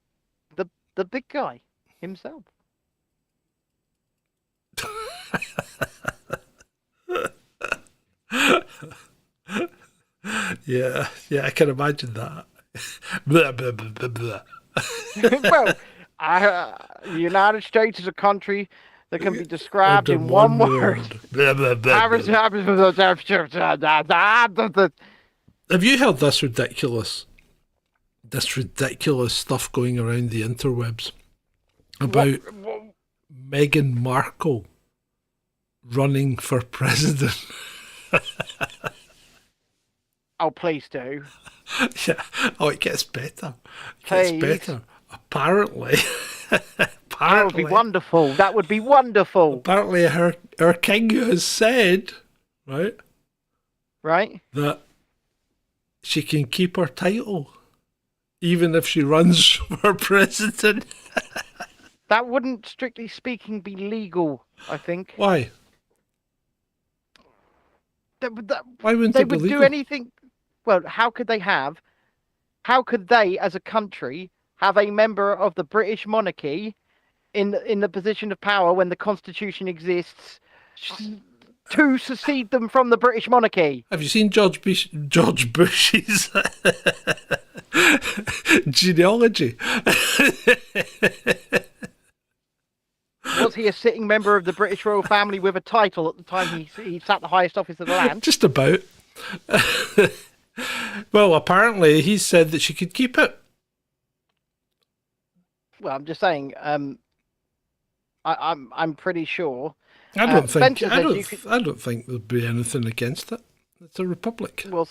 the big guy himself? Yeah, I can imagine that. Blah, blah, blah, blah, blah. Well, the United States is a country that can be described in one word. Blah, blah, blah, blah. Have you heard this ridiculous stuff going around the interwebs about Meghan Markle running for president? Oh, please do. Yeah. Oh, it gets better. Please. Apparently. That would be wonderful. That would be wonderful. Apparently, her king has said, right, that she can keep her title even if she runs for president. That wouldn't, strictly speaking, be legal, I think. Why? Why wouldn't they it be would legal? do anything? Well, how could they, as a country, have a member of the British monarchy in the position of power when the Constitution exists to secede them from the British monarchy? Have you seen George Bush's genealogy? Was he a sitting member of the British royal family with a title at the time he sat the highest office of the land? Just about. Well, apparently he said that she could keep it. Well, I'm just saying. I'm pretty sure. I don't think there'd be anything against it. It's a republic. Well,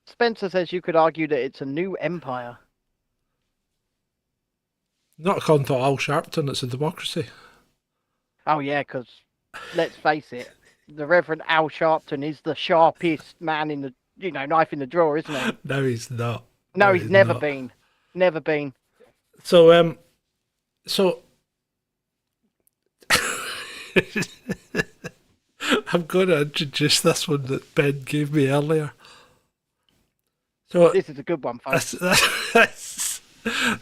Spencer says you could argue that it's a new empire. Not according to Al Sharpton, it's a democracy. Oh yeah, because let's face it, the Reverend Al Sharpton is the sharpest man in the knife in the drawer, isn't he? No, he's not. No, he's never been. Never been. So I'm going to introduce this one that Ben gave me earlier. So this is a good one, folks.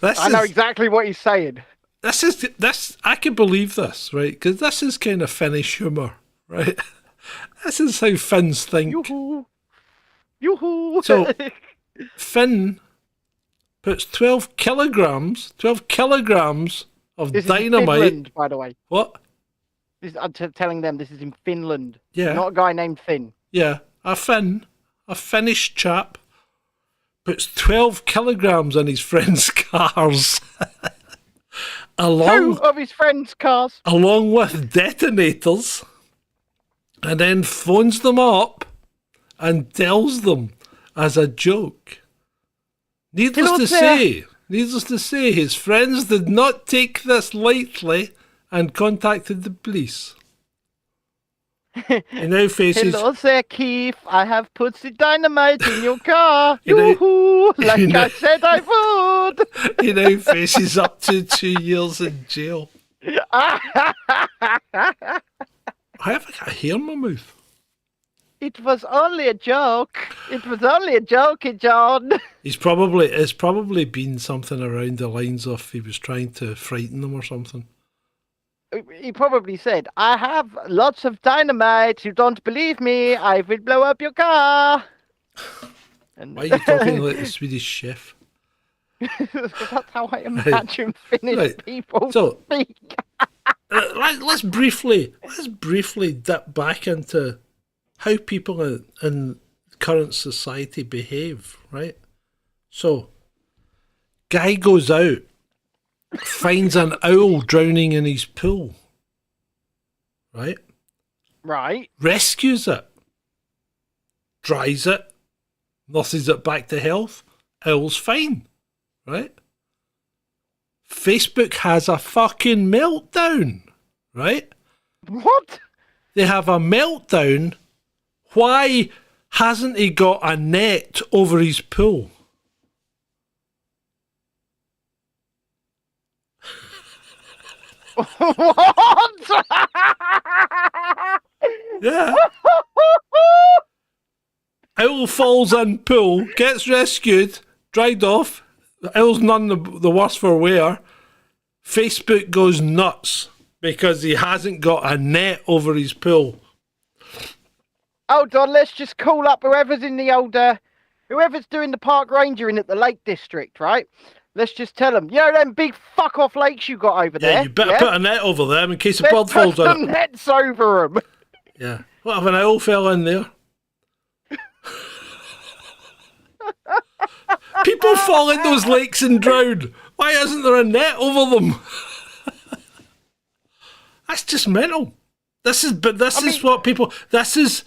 I know exactly what he's saying. This I can believe this, right? Because this is kind of Finnish humour, right? This is how Finns think. Yoo-hoo! So Finn puts 12 kilograms of this dynamite. Is in Finland, by the way. What? I'm telling them this is in Finland. Yeah. Not a guy named Finn. Yeah, a Finnish chap, puts 12 kilograms in his friend's cars. Two of his friends' cars. Along with detonators, and then phones them up and tells them as a joke. Needless to say, his friends did not take this lightly and contacted the police. He now faces... Hello there, Keith. I have put the dynamite in your car. Yoo-hoo! Like I said I would. He now faces up to 2 years in jail. I haven't got a hair in my mouth. It was only a joke. It was only a joke, John. It's probably been something around the lines of he was trying to frighten them or something. He probably said, I have lots of dynamite. You don't believe me? I will blow up your car. And why are you talking like the Swedish chef? That's how I imagine Finnish people speak. Let's briefly dip back into how people in current society behave, right? So, guy goes out, finds an owl drowning in his pool, right? Right. Rescues it, dries it, nurses it back to health. Owl's fine, right? Facebook has a fucking meltdown, right? What? They have a meltdown. Why hasn't he got a net over his pool? What? Yeah. Owl falls in pool, gets rescued, dried off. Owl's none the worse for wear. Facebook goes nuts because he hasn't got a net over his pool. Hold on, let's just call up whoever's in the old, whoever's doing the park rangering at the Lake District, right? Let's just tell them, you know them big fuck off lakes you got over there? Yeah, you better put a net over them in case a Let's bird falls put on some it. nets over them. Yeah. What if an owl fell in there? People fall in those lakes and drown. Why isn't there a net over them? That's just mental. This is what people. This is.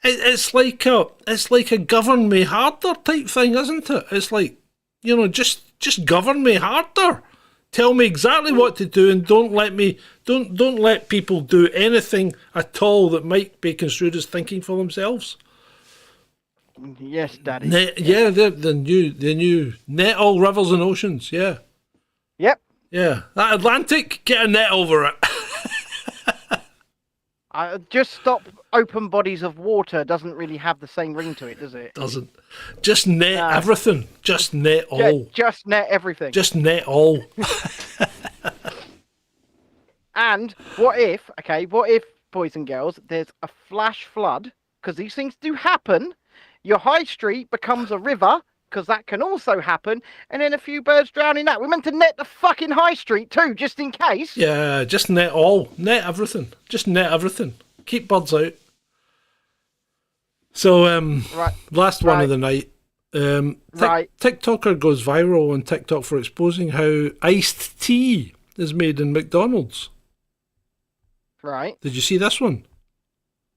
It's like a govern me harder type thing, isn't it? It's like, you know, just govern me harder. Tell me exactly what to do, and don't let people do anything at all that might be construed as thinking for themselves. Yes, Daddy. Yeah, the new net all rivers and oceans. Yeah. Yep. Yeah, that Atlantic, get a net over it. Just stop open bodies of water doesn't really have the same ring to it, does it? Doesn't. Just net everything. Just net all. Just net everything. Just net all. And what if, boys and girls, there's a flash flood, because these things do happen, your high street becomes a river, because that can also happen, and then a few birds drown in that. We're meant to net the fucking high street too, just in case. Yeah, just net all. Net everything. Just net everything. Keep birds out. So, last one of the night. TikToker goes viral on TikTok for exposing how iced tea is made in McDonald's. Right. Did you see this one?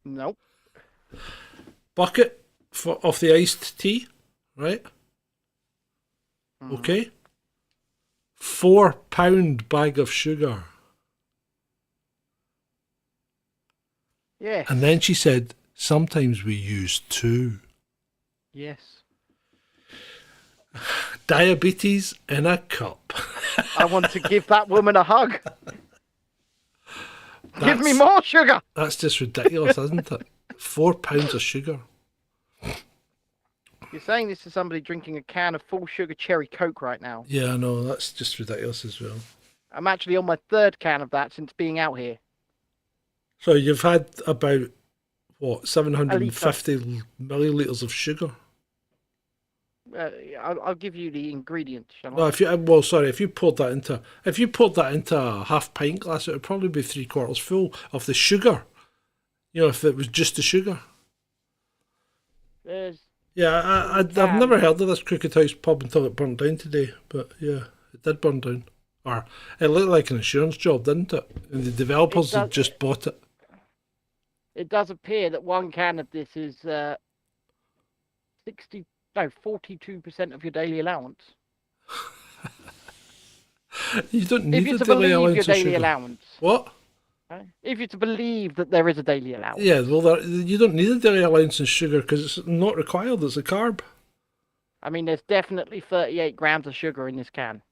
Nope. Bucket of the iced tea, right? Okay. 4 pound bag of sugar. Yes. And then she said, sometimes we use 2. Yes. Diabetes in a cup. I want to give that woman a hug. Give me more sugar. That's just ridiculous, isn't it? 4 pounds of sugar. You're saying this to somebody drinking a can of full sugar cherry Coke right now. Yeah, I know. That's just ridiculous as well. I'm actually on my 3rd can of that since being out here. So you've had about, 750 millilitres of sugar? I'll give you the ingredients, shall I? No, if you poured that into a half pint glass, it would probably be 3/4 full of the sugar. You know, if it was just the sugar. I've never heard of this Crooked House pub until it burnt down today. But yeah, it did burn down. Or it looked like an insurance job, didn't it? And the developers had just bought it. It does appear that 1 can of this is 42% of your daily allowance. You don't need a a daily daily allowance your of daily sugar. allowance. What? If you're to believe that there is a daily allowance. Yeah, well, you don't need a daily allowance in sugar because it's not required. It's a carb. I mean, there's definitely 38 grams of sugar in this can.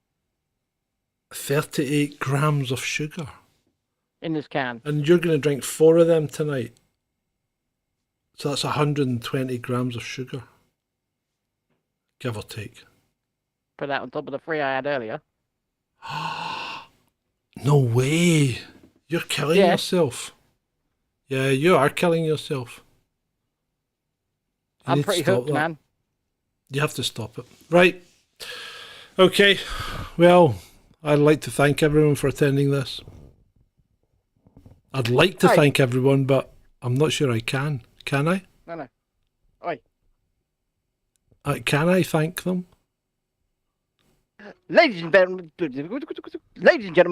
38 grams of sugar. In this can. And you're going to drink 4 of them tonight. So that's 120 grams of sugar. Give or take. Put that on top of the 3 I had earlier. No way. You're killing yourself. Yeah, you are killing yourself. I'm pretty hooked, man. You have to stop it. Right. Okay. Well, I'd like to thank everyone for attending this. I'd like to thank everyone, but I'm not sure I can. Can I? No. Oi. Can I thank them? Ladies and gentlemen,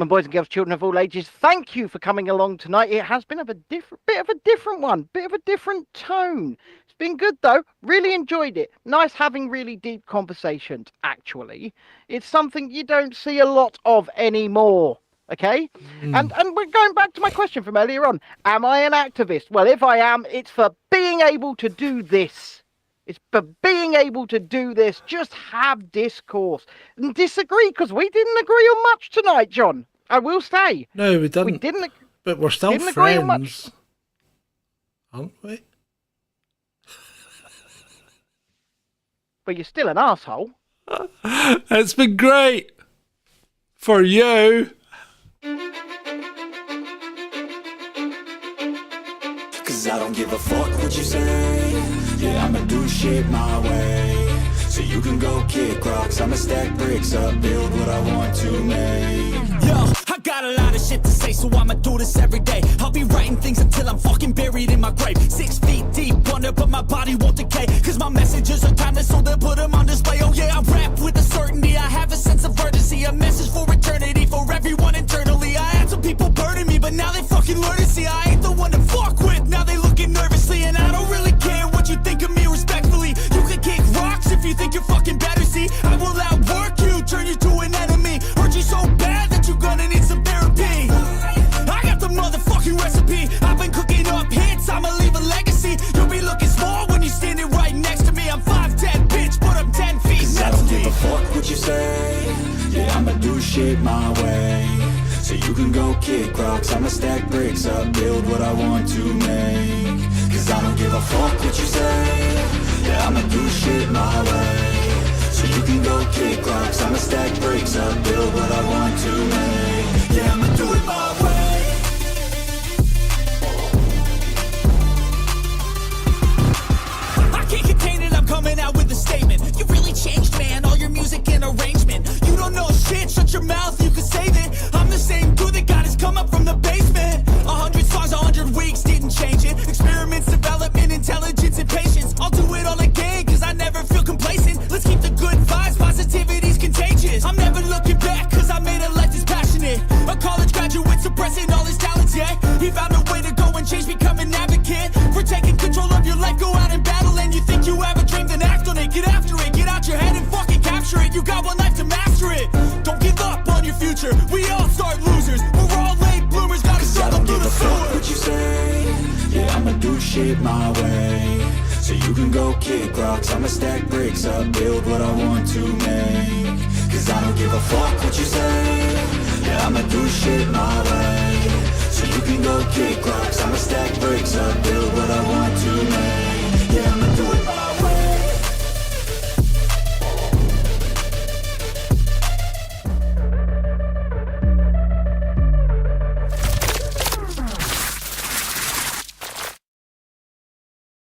boys and girls, children of all ages, thank you for coming along tonight. It has been a bit of a different one, bit of a different tone. It's been good though. Really enjoyed it. Nice having really deep conversations. Actually, it's something you don't see a lot of anymore. Okay, and we're going back to my question from earlier on. Am I an activist? Well, if I am, it's for being able to do this. It's for being able to do this, just have discourse and disagree, because we didn't agree on much tonight, John. I will say. No, we didn't. We didn't. But we're still didn't agree on much. friends, aren't we? But you're still an asshole. It's been great for you. Cause I don't give a fuck what you say. Yeah, I'ma do shit my way. So you can go kick rocks, I'ma stack bricks up, build what I want to make. Yo, I got a lot of shit to say, so I'ma do this every day. I'll be writing things until I'm fucking buried in my grave. 6 feet deep under, but my body won't decay. Cause my messages are timeless, so they'll put them on display. Oh yeah, I rap with a certainty, I have a sense of urgency. A message for eternity, for everyone internally. I had some people burning me, but now they fucking learn to see I ain't the one to fuck with. Now they looking nervously, and I don't really care what you think of me respectfully. You can kick rocks if you think you're fucking better, see. I will outwork you, turn you to an enemy. Hurt you so bad that you're gonna need some therapy. I got the motherfucking recipe. I've been cooking up hits, I'ma leave a legacy. You'll be looking small when you're standing right next to me. I'm 5'10", bitch, but I'm 10 feet Cause I don't give a fuck what you say. Yeah, I'ma do shit my way. So you can go kick rocks, I'ma stack bricks up, build what I want to make. Cause I don't give a fuck what you say. Yeah, I'ma do shit my way. So you can go kick rocks, I'ma stack bricks up, build what I want to make. Yeah, I'ma do it my way. I can't contain it, I'm coming out with a statement. You really changed, man, all your music and arrangement. You don't know shit, shut your mouth, you can save it. I'm the same dude that got his come up from the basement. 100 songs, 100 weeks, didn't change it. Experiments, development, intelligence, and patience. I'll do it all again, cause I never feel complacent. Let's keep the good vibes, positivity's contagious. I'm never looking back, cause I made a life that's passionate. A college graduate suppressing all his talents, yeah. He found a way to go and change, become an advocate. For taking control of your life, go out and battle. And you think you have a dream, then act on it. Get after it, get out your head and fucking capture it. You got one life to master it. Don't give up on your future, we all start losers. We're all late bloomers, gotta struggle through the sewer. What you say? Yeah, I'ma do shit my way. So you can go kick rocks, I'ma stack bricks up, build what I want to make. Cause I don't give a fuck what you say. Yeah, I'ma do shit my way. So you can go kick rocks, I'ma stack bricks up, build what I want